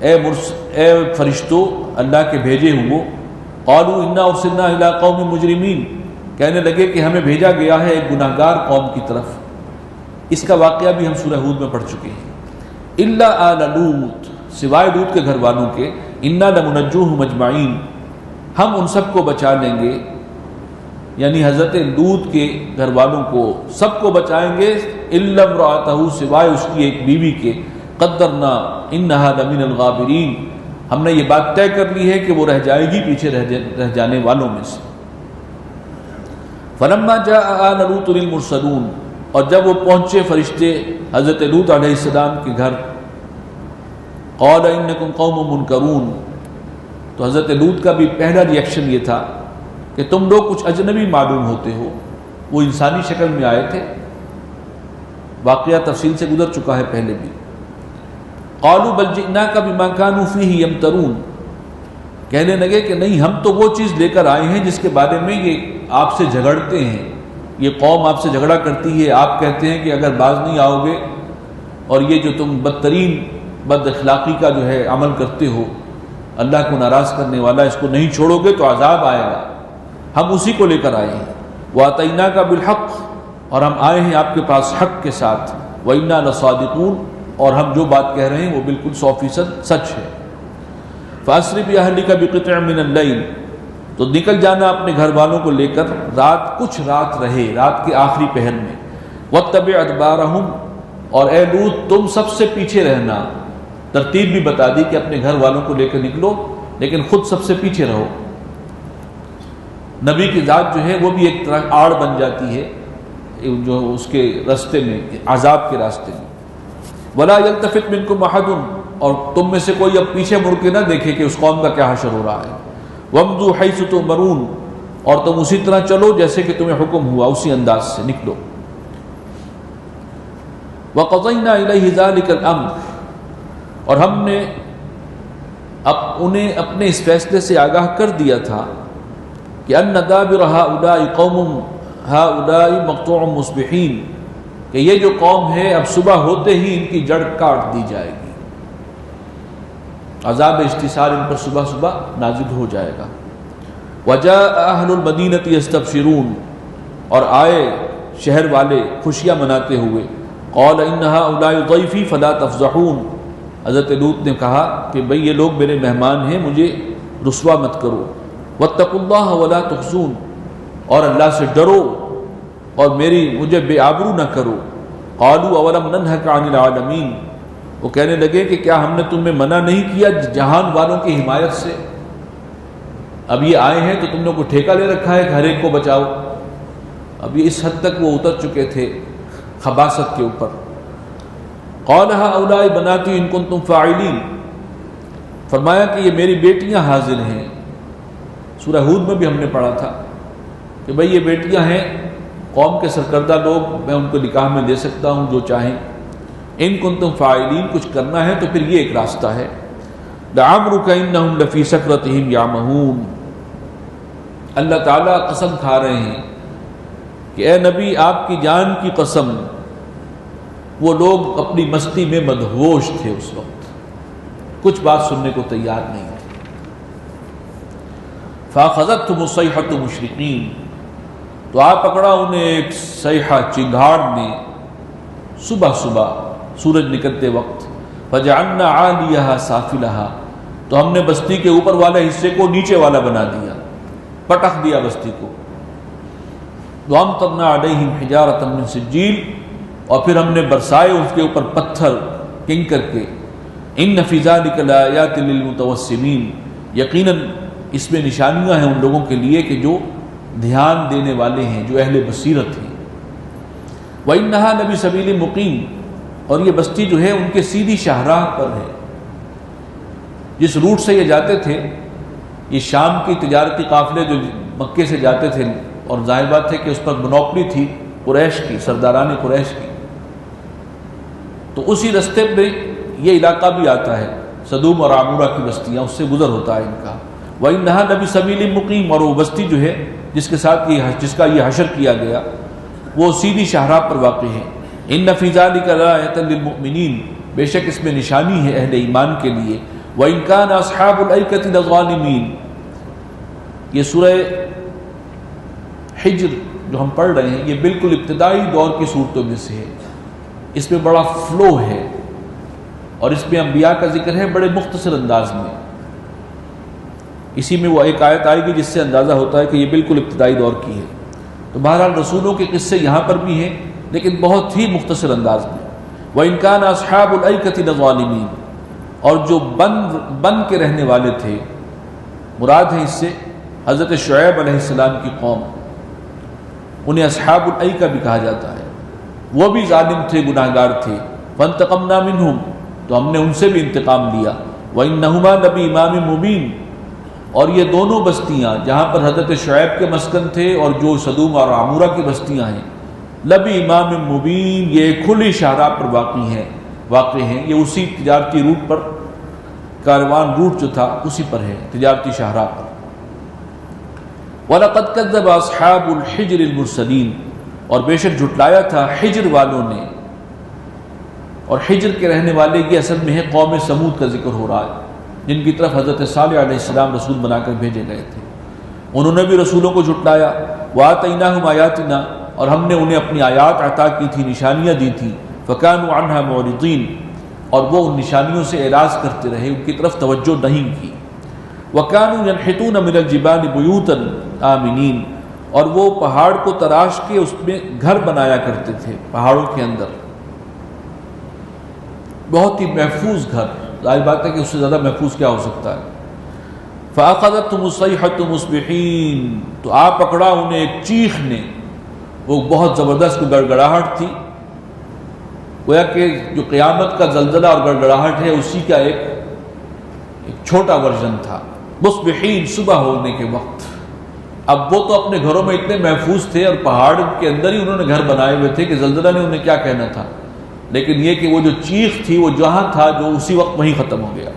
اے فرشتوں اللہ کے بھیجے ہوئے؟ قالوا انا ارسلنا الی قوم مجرمین، کہنے لگے کہ ہمیں بھیجا گیا ہے ایک گناہگار قوم کی طرف۔ اس کا واقعہ بھی ہم سورہ ہود میں پڑھ چکے ہیں۔ الا آل لوط، سوائے لوط کے گھر والوں کے، انا لمنجوہم اجمعین، ہم ان سب کو بچا لیں گے، یعنی حضرت لوط کے گھر والوں کو سب کو بچائیں گے، الا امرأتہ، سوائے اس کی ایک بیوی کے، قدرنا انہا لمن الغابرین، ہم نے یہ بات طے کر لی ہے کہ وہ رہ جائے گی پیچھے رہ جانے والوں میں سے۔ فلما جاء آل لوط المرسلون، اور جب وہ پہنچے فرشتے حضرت لوط علیہ السلام کے گھر، قال انکم قوم منکرون، تو حضرت لوط کا بھی پہلا ری ایکشن یہ تھا کہ تم لوگ کچھ اجنبی معلوم ہوتے ہو۔ وہ انسانی شکل میں آئے تھے، واقعہ تفصیل سے گزر چکا ہے پہلے بھی۔ قالوا بل جئناک بما كانوا فیہ یمترون، کہنے لگے کہ نہیں، ہم تو وہ چیز لے کر آئے ہیں جس کے بارے میں یہ آپ سے جھگڑتے ہیں، یہ قوم آپ سے جھگڑا کرتی ہے، آپ کہتے ہیں کہ اگر باز نہیں آؤ گے اور یہ جو تم بدترین بد اخلاقی کا جو ہے عمل کرتے ہو، اللہ کو ناراض کرنے والا، اس کو نہیں چھوڑو گے تو عذاب آئے گا، ہم اسی کو لے کر آئے ہیں۔ وَأَتَيْنَاكَ بِالْحَقِّ، اور ہم آئے ہیں آپ کے پاس حق کے ساتھ، وَإِنَّا لَصَادِقُونَ، اور ہم جو بات کہہ رہے ہیں وہ بالکل 100% سچ ہے۔ فَأَسْرِ بِأَهْلِكَ بِقِطْعٍ مِّنَ اللَّيْلِ، تو نکل جانا اپنے گھر والوں کو لے کر، کچھ رات رہے، رات کے آخری پہر میں۔ وَاتَّبِعْ أَدْبَارَهُمْ، اور اے لوط تم سب سے پیچھے رہنا، ترتیب بھی بتا دی کہ اپنے گھر والوں کو لے کر نکلو لیکن خود سب سے پیچھے رہو۔ نبی کی ذات جو ہے وہ بھی ایک طرح آڑ بن جاتی ہے جو اس کے راستے میں، عذاب کے راستے میں۔ ولا یلتفت منکم احد، اور تم میں سے کوئی اب پیچھے مڑ کے نہ دیکھے کہ اس قوم کا کیا حشر ہو رہا ہے. وامضوا حیث تؤمرون، اور تم اسی طرح چلو جیسے کہ تمہیں حکم ہوا، اسی انداز سے نکلو. وقضینا الیہ ذلک الامر، اور ہم نے انہیں اپنے اس فیصلے سے آگاہ کر دیا تھا کہ ان دابر ہؤلاء قوم ہؤلاء مقطوع مصبحین، کہ یہ جو قوم ہے اب صبح ہوتے ہی ان کی جڑ کاٹ دی جائے گی، عذاب استحصال ان پر صبح صبح نازل ہو جائے گا. وجاء اہل المدینۃ یستبشرون، اور آئے شہر والے خوشیاں مناتے ہوئے. قال ان ہؤلاء ضیفی فلا تفضحون، حضرت لوط نے کہا کہ بھئی یہ لوگ میرے مہمان ہیں، مجھے رسوا مت کرو. واتقوا اللہ ولا تخزون، اور اللہ سے ڈرو اور مجھے بے آبرو نہ کرو. قالوا اولم ننہک عن العالمین، وہ کہنے لگے کہ کیا ہم نے تمہیں منع نہیں کیا جہان والوں کی حمایت سے؟ اب یہ آئے ہیں تو تم نے کوئی ٹھیکہ لے رکھا ہے کہ ہر ایک کو بچاؤ؟ اب یہ اس حد تک وہ اتر چکے تھے خباثت کے اوپر. قال ہؤلاء بناتی ان کنتم فاعلین، فرمایا کہ یہ میری بیٹیاں حاضر ہیں. سورہ ہود میں بھی ہم نے پڑھا تھا کہ بھئی یہ بیٹیاں ہیں قوم کے سرکردہ لوگ، میں ان کو نکاح میں دے سکتا ہوں جو چاہیں. ان کنتم فاعلین، کچھ کرنا ہے تو پھر یہ ایک راستہ ہے. لعمرک انہم لفی سکرتہم یعمہون، اللہ تعالیٰ قسم کھا رہے ہیں کہ اے نبی آپ کی جان کی قسم، وہ لوگ اپنی مستی میں مدہوش تھے، اس وقت کچھ بات سننے کو تیار نہیں تھے. فاخذتہم الصیحۃ مشرقین، تو آ پکڑا انہیں ایک صیحہ، چنگھاڑ نے، صبح صبح سورج نکلتے وقت. فجعلنا عالیہا سافلہا، تو ہم نے بستی کے اوپر والے حصے کو نیچے والا بنا دیا، پٹخ دیا بستی کو. وامطرنا علیہم حجارۃ من سجیل، اور پھر ہم نے برسائے اس کے اوپر پتھر کنکر کے. ان فی ذلک لآیات للمتوسمین، یقیناً اس میں نشانیاں ہیں ان لوگوں کے لیے کہ جو دھیان دینے والے ہیں، جو اہل بصیرت ہیں. وَإِنَّهَا لَبِسَبِيلٍ مُقِيمٍ، اور یہ بستی جو ہے ان کے سیدھی شاہراہ پر ہے. جس روٹ سے یہ جاتے تھے، یہ شام کی تجارتی قافلے جو مکے سے جاتے تھے، اور ظاہر بات ہے کہ اس پر منوپلی تھی قریش کی، سرداران قریش کی، تو اسی رستے پہ یہ علاقہ بھی آتا ہے، سدوم اور عمورہ کی بستیاں، اس سے گزر ہوتا ہے ان کا. وَإِنَّهَا لَبِسَبِيلٍ مُقِيمٍ، اور وہ بستی جو ہے جس کے ساتھ جس کا یہ حشر کیا گیا، وہ سیدھی شاہراہ پر واقع ہے. ان فی ذلک لآیۃ للمؤمنین، بے شک اس میں نشانی ہے اہل ایمان کے لیے. وَإِنْ كَانَ أَصْحَابُ الْأَيْكَةِ لَظَالِمِينَ، یہ سورہ حجر جو ہم پڑھ رہے ہیں یہ بالکل ابتدائی دور کی صورتوں میں سے ہے. اس میں بڑا فلو ہے، اور اس میں انبیاء کا ذکر ہے بڑے مختصر انداز میں. اسی میں وہ ایک آیت آئے گی جس سے اندازہ ہوتا ہے کہ یہ بالکل ابتدائی دور کی ہے. تو بہرحال رسولوں کے قصے یہاں پر بھی ہیں لیکن بہت ہی مختصر انداز میں. وَإِنْ كَانَ أَصْحَابُ الْأَيْكَةِ لَظَالِمِينَ، اور جو بن کے رہنے والے تھے، مراد ہے اس سے حضرت شعیب علیہ السلام کی قوم، انہیں اصحاب الایکہ بھی کہا جاتا ہے. وہ بھی ظالم تھے، گناہگار تھے. فانتقمنا منہم، تو ہم نے ان سے بھی انتقام لیا. وَإِنَّهُمَا لَبِإِمَامٍ مُبِينٍ، اور یہ دونوں بستیاں جہاں پر حضرت شعیب کے مسکن تھے اور جو سدوم اور عمورہ کی بستیاں ہیں، لَبِإِمَامٍ مُبِينٍ، یہ کھلی شاہراہ پر واقع ہیں. یہ اسی تجارتی روٹ پر، کاروان روٹ جو تھا اسی پر ہے، تجارتی شاہراہ پر. وَلَقَدْ كَذَّبَ أَصْحَابُ الْحِجْرِ الْمُرْسَلِينَ، اور بے شک جھٹلایا تھا حجر والوں نے. اور حجر کے رہنے والے کی اصل میں ہے قوم سمود کا ذکر ہو رہا ہے، جن کی طرف حضرت صالح علیہ السلام رسول بنا کر بھیجے گئے تھے. انہوں نے بھی رسولوں کو جھٹلایا. وَآتَيْنَاهُمْ آيَاتِنَا، اور ہم نے انہیں اپنی آیات عطا کی تھی، نشانیاں دی تھی. فَكَانُوا عَنْهَا مُعْرِضِينَ، اور وہ ان نشانیوں سے اعراض کرتے رہے، ان کی طرف توجہ نہیں کی. وَكَانُوا يَنْحِتُونَ مِنَ الْجِبَالِ بُيُوتًا آمِنِينَ، اور وہ پہاڑ کو تراش کے اس میں گھر بنایا کرتے تھے، پہاڑوں کے اندر بہت ہی محفوظ گھر. ظاہر بات ہے کہ اس سے زیادہ محفوظ کیا ہو سکتا ہے. فَأَخَذَتْهُمُ الصَّيْحَةُ مُصْبِحِينَ، تو آ پکڑا انہیں ایک چیخ نے، وہ بہت زبردست گڑگڑاہٹ تھی. گویا کہ جو قیامت کا زلزلہ اور گڑگڑاہٹ ہے اسی کا ایک چھوٹا ورژن تھا. مصبحین، صبح ہونے کے وقت. اب وہ تو اپنے گھروں میں اتنے محفوظ تھے اور پہاڑ کے اندر ہی انہوں نے گھر بنائے ہوئے تھے کہ زلزلہ نے انہیں کیا کہنا تھا، لیکن یہ کہ وہ جو چیخ تھی وہ جہاں تھا جو اسی وقت وہیں ختم ہو گیا.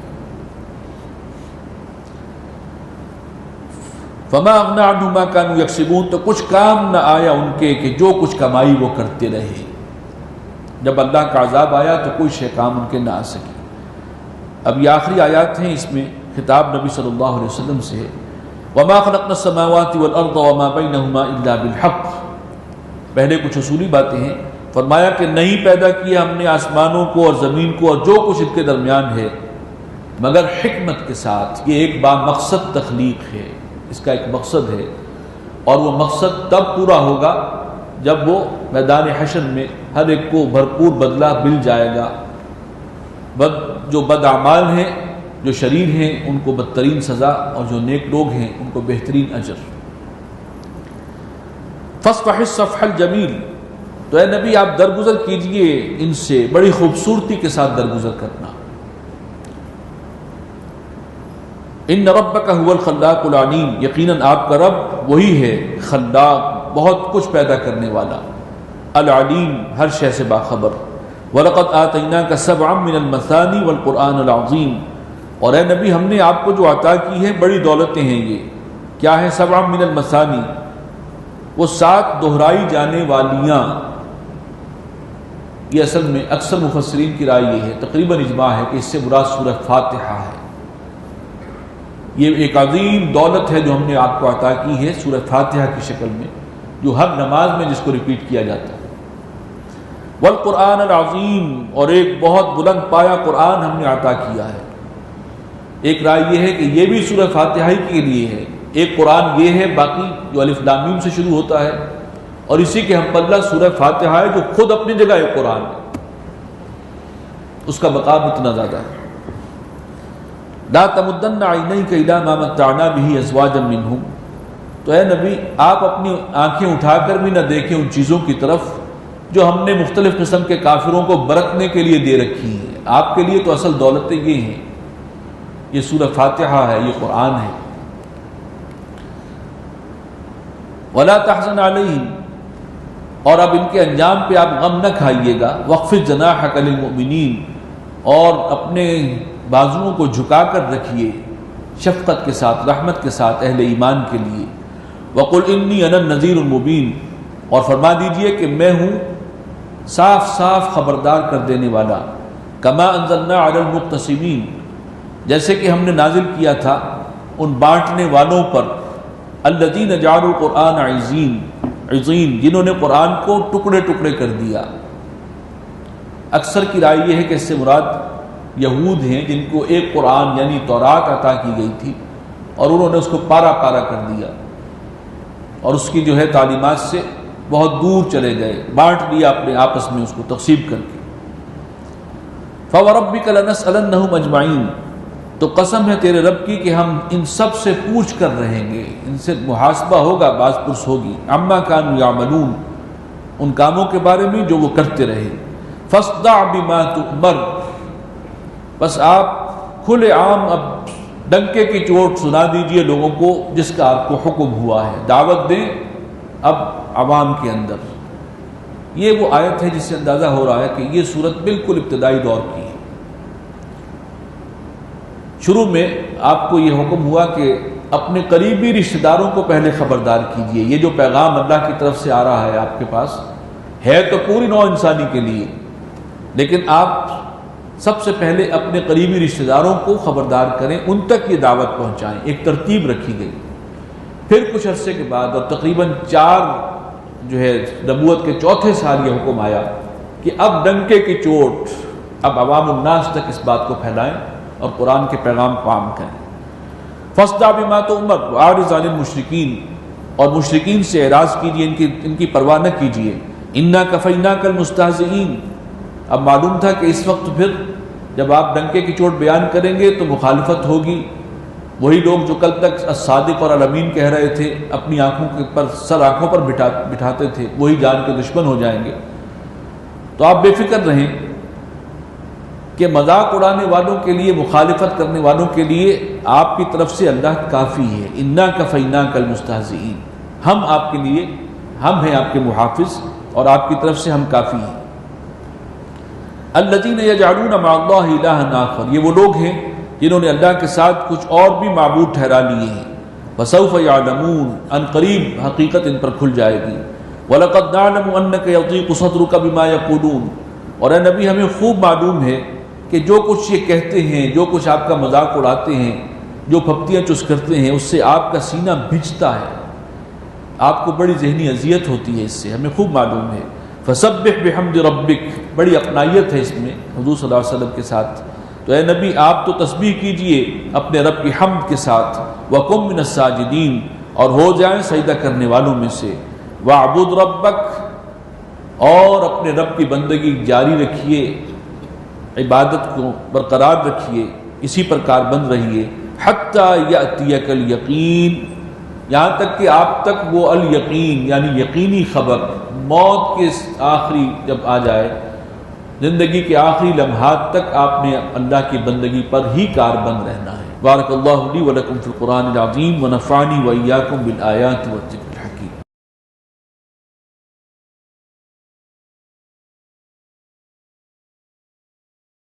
فما اغنى عنهم ما كانوا يكسبون، تو کچھ کام نہ آیا ان کے کہ جو کچھ کمائی وہ کرتے رہے. جب اللہ کا عذاب آیا تو کوئی شے کام ان کے نہ آ سکی. اب یہ آخری آیات ہیں، اس میں خطاب نبی صلی اللہ علیہ وسلم سے ہے. وما خلقنا السماوات والارض وما بينهما الا بالحق. پہلے کچھ اصولی باتیں ہیں. فرمایا کہ نہیں پیدا کیا ہم نے آسمانوں کو اور زمین کو اور جو کچھ ان کے درمیان ہے مگر حکمت کے ساتھ. یہ ایک بامقصد تخلیق ہے، اس کا ایک مقصد ہے، اور وہ مقصد تب پورا ہوگا جب وہ میدان حشر میں ہر ایک کو بھرپور بدلہ مل جائے گا. جو بد اعمال ہیں، جو شریر ہیں، ان کو بدترین سزا، اور جو نیک لوگ ہیں ان کو بہترین اجر. فاصفح الصفح الجمیل، تو اے نبی آپ درگزر کیجئے ان سے، بڑی خوبصورتی کے ساتھ درگزر کرنا. ان ربک هو الخلاق العلیم، یقیناً آپ کا رب وہی ہے خلاق، بہت کچھ پیدا کرنے والا، العلیم، ہر شے سے باخبر. وَلَقَدْ آتَيْنَاكَ سَبْعًا مِّنَ الْمَثَانِي وَالْقُرْآنَ الْعَظِيمِ، اور اے نبی ہم نے آپ کو جو عطا کی ہے بڑی دولتیں ہیں. یہ کیا ہے؟ سبعًا مِّنَ الْمَثَانِي، وہ 7 دہرائی جانے والیاں. یہ اصل میں اکثر مفسرین کی رائے یہ ہے، تقریباً اجماع ہے کہ اس سے مراد سورہ فاتحہ ہے. یہ ایک عظیم دولت ہے جو ہم نے آپ کو عطا کی ہے سورہ فاتحہ کی شکل میں، جو ہر نماز میں جس کو ریپیٹ کیا جاتا ہے. والقرآن العظیم، اور ایک بہت بلند پایا قرآن ہم نے عطا کیا ہے. ایک رائے یہ ہے کہ یہ بھی سورہ فاتحہ کے لیے ہے. ایک قرآن یہ ہے، باقی جو الف لام میم سے شروع ہوتا ہے، اور اسی کے ہم پلہ سورہ فاتحہ ہے جو خود اپنی جگہ ایک قرآن ہے، اس کا مقام اتنا زیادہ ہے. لا تمدن عینیک الی ما متعنا به ازواجا منهم، تو اے نبی آپ اپنی آنکھیں اٹھا کر بھی نہ دیکھیں ان چیزوں کی طرف جو ہم نے مختلف قسم کے کافروں کو برتنے کے لیے دے رکھی ہیں. آپ کے لیے تو اصل دولتیں یہ ہیں، یہ سورہ فاتحہ ہے، یہ قرآن ہے. ولا تحزن علیہم، اور اب ان کے انجام پہ آپ غم نہ کھائیے گا. واخفض جناحک للمؤمنین، اور اپنے بازوؤں کو جھکا کر رکھیے شفقت کے ساتھ، رحمت کے ساتھ اہل ایمان کے لیے. وقل انی انا النذیر المبین، اور فرما دیجئے کہ میں ہوں صاف صاف خبردار کر دینے والا. کما انزلنا علی المقتسمین، جیسے کہ ہم نے نازل کیا تھا ان بانٹنے والوں پر، الذین جعلوا القرآن عضین، جنہوں نے قرآن کو ٹکڑے ٹکڑے کر دیا. اکثر کی رائے یہ ہے کہ اس سے مراد یہود ہیں جن کو ایک قرآن یعنی تورات عطا کی گئی تھی اور انہوں نے اس کو پارا پارا کر دیا اور اس کی جو ہے تعلیمات سے بہت دور چلے گئے، بانٹ لیا اپنے آپس میں اس کو تقسیم کر کے. فَوَرَبِّكَ لَنَسْأَلَنَّهُمْ أَجْمَعِينَ، تو قسم ہے تیرے رب کی کہ ہم ان سب سے پوچھ کر رہیں گے، ان سے محاسبہ ہوگا، باز پرس ہوگی. عَمَّا كَانُوا يَعْمَلُونَ، ان کاموں کے بارے میں جو وہ کرتے رہے. فَاصْدَعْ بِمَا تُؤْمَرُ، بس آپ کھلے عام اب ڈنکے کی چوٹ سنا دیجئے لوگوں کو جس کا آپ کو حکم ہوا ہے، دعوت دیں اب عوام کے اندر. یہ وہ آیت ہے جس سے اندازہ ہو رہا ہے کہ یہ صورت بالکل ابتدائی دور کی ہے. شروع میں آپ کو یہ حکم ہوا کہ اپنے قریبی رشتہ داروں کو پہلے خبردار کیجئے. یہ جو پیغام اللہ کی طرف سے آ رہا ہے آپ کے پاس ہے تو پوری نوع انسانی کے لیے، لیکن آپ سب سے پہلے اپنے قریبی رشتہ داروں کو خبردار کریں، ان تک یہ دعوت پہنچائیں. ایک ترتیب رکھی گئی. پھر کچھ عرصے کے بعد اور تقریباً 4 جو ہے نبوت کے چوتھے سال یہ حکم آیا کہ اب ڈنکے کی چوٹ اب عوام الناس تک اس بات کو پھیلائیں اور قرآن کے پیغام کو عام کریں. فاصدع بما تؤمر واعرض عن المشرکین، اور مشرکین سے اعراض کیجیے، ان کی پرواہ نہ کیجیے. انا کفیناک المستہزئین، اب معلوم تھا کہ اس وقت پھر جب آپ ڈنکے کی چوٹ بیان کریں گے تو مخالفت ہوگی. وہی لوگ جو کل تک الصادق اور الامین کہہ رہے تھے اپنی آنکھوں کے پر سر آنکھوں پر بٹھاتے تھے، وہی جان کے دشمن ہو جائیں گے. تو آپ بے فکر رہیں کہ مذاق اڑانے والوں کے لیے، مخالفت کرنے والوں کے لیے آپ کی طرف سے اللہ کافی ہے۔ انا کفیناک المستہزئین، ہم آپ کے لیے، ہم ہیں آپ کے محافظ اور آپ کی طرف سے ہم کافی ہیں۔ الذین یجعلون مع اللہ الہا آخر، یہ وہ لوگ ہیں جنہوں نے اللہ کے ساتھ کچھ اور بھی معبود ٹھہرا لیے ہیں۔ فسوف یعلمون، ان قریب حقیقت ان پر کھل جائے گی۔ وَلَقَدْ نَعْلَمُ أَنَّكَ يَضِيقُ صَدْرُكَ بِمَا يَقُولُونَ، اور اے نبی ہمیں خوب معلوم ہے کہ جو کچھ یہ کہتے ہیں، جو کچھ آپ کا مذاق اڑاتے ہیں، جو پھپتیاں چس کرتے ہیں، اس سے آپ کا سینہ بھجتا ہے، آپ کو بڑی ذہنی اذیت ہوتی ہے اس سے، ہمیں خوب معلوم ہے۔ فَسَبِّحْ بِحَمْدِ رَبِّكَ، بڑی اپنائیت ہے اس میں حضور صلی اللہ علیہ وسلم کے ساتھ، تو اے نبی آپ تو تسبیح کیجئے اپنے رب کی حمد کے ساتھ، وَقُم مِّنَ السَّاجِدِينَ، اور ہو جائیں سجدہ کرنے والوں میں سے، وَاعْبُدْ رَبَّكَ، اور اپنے رب کی بندگی جاری رکھیے، عبادت کو برقرار رکھیے، اسی پر کاربند رہیے، حَتَّى يَأْتِيَكَ الْيَقِينَ، یہاں تک کہ آپ تک وہ الیقین یعنی یقینی خبر، موت کے آخری جب آ جائے، زندگی کے آخری لمحات تک آپ نے اللہ کی بندگی پر ہی کاربند رہنا ہے۔ بارک اللہ لی ولکم فی القرآن العظیم ونفعنی وإیاکم بالآیات والذکر۔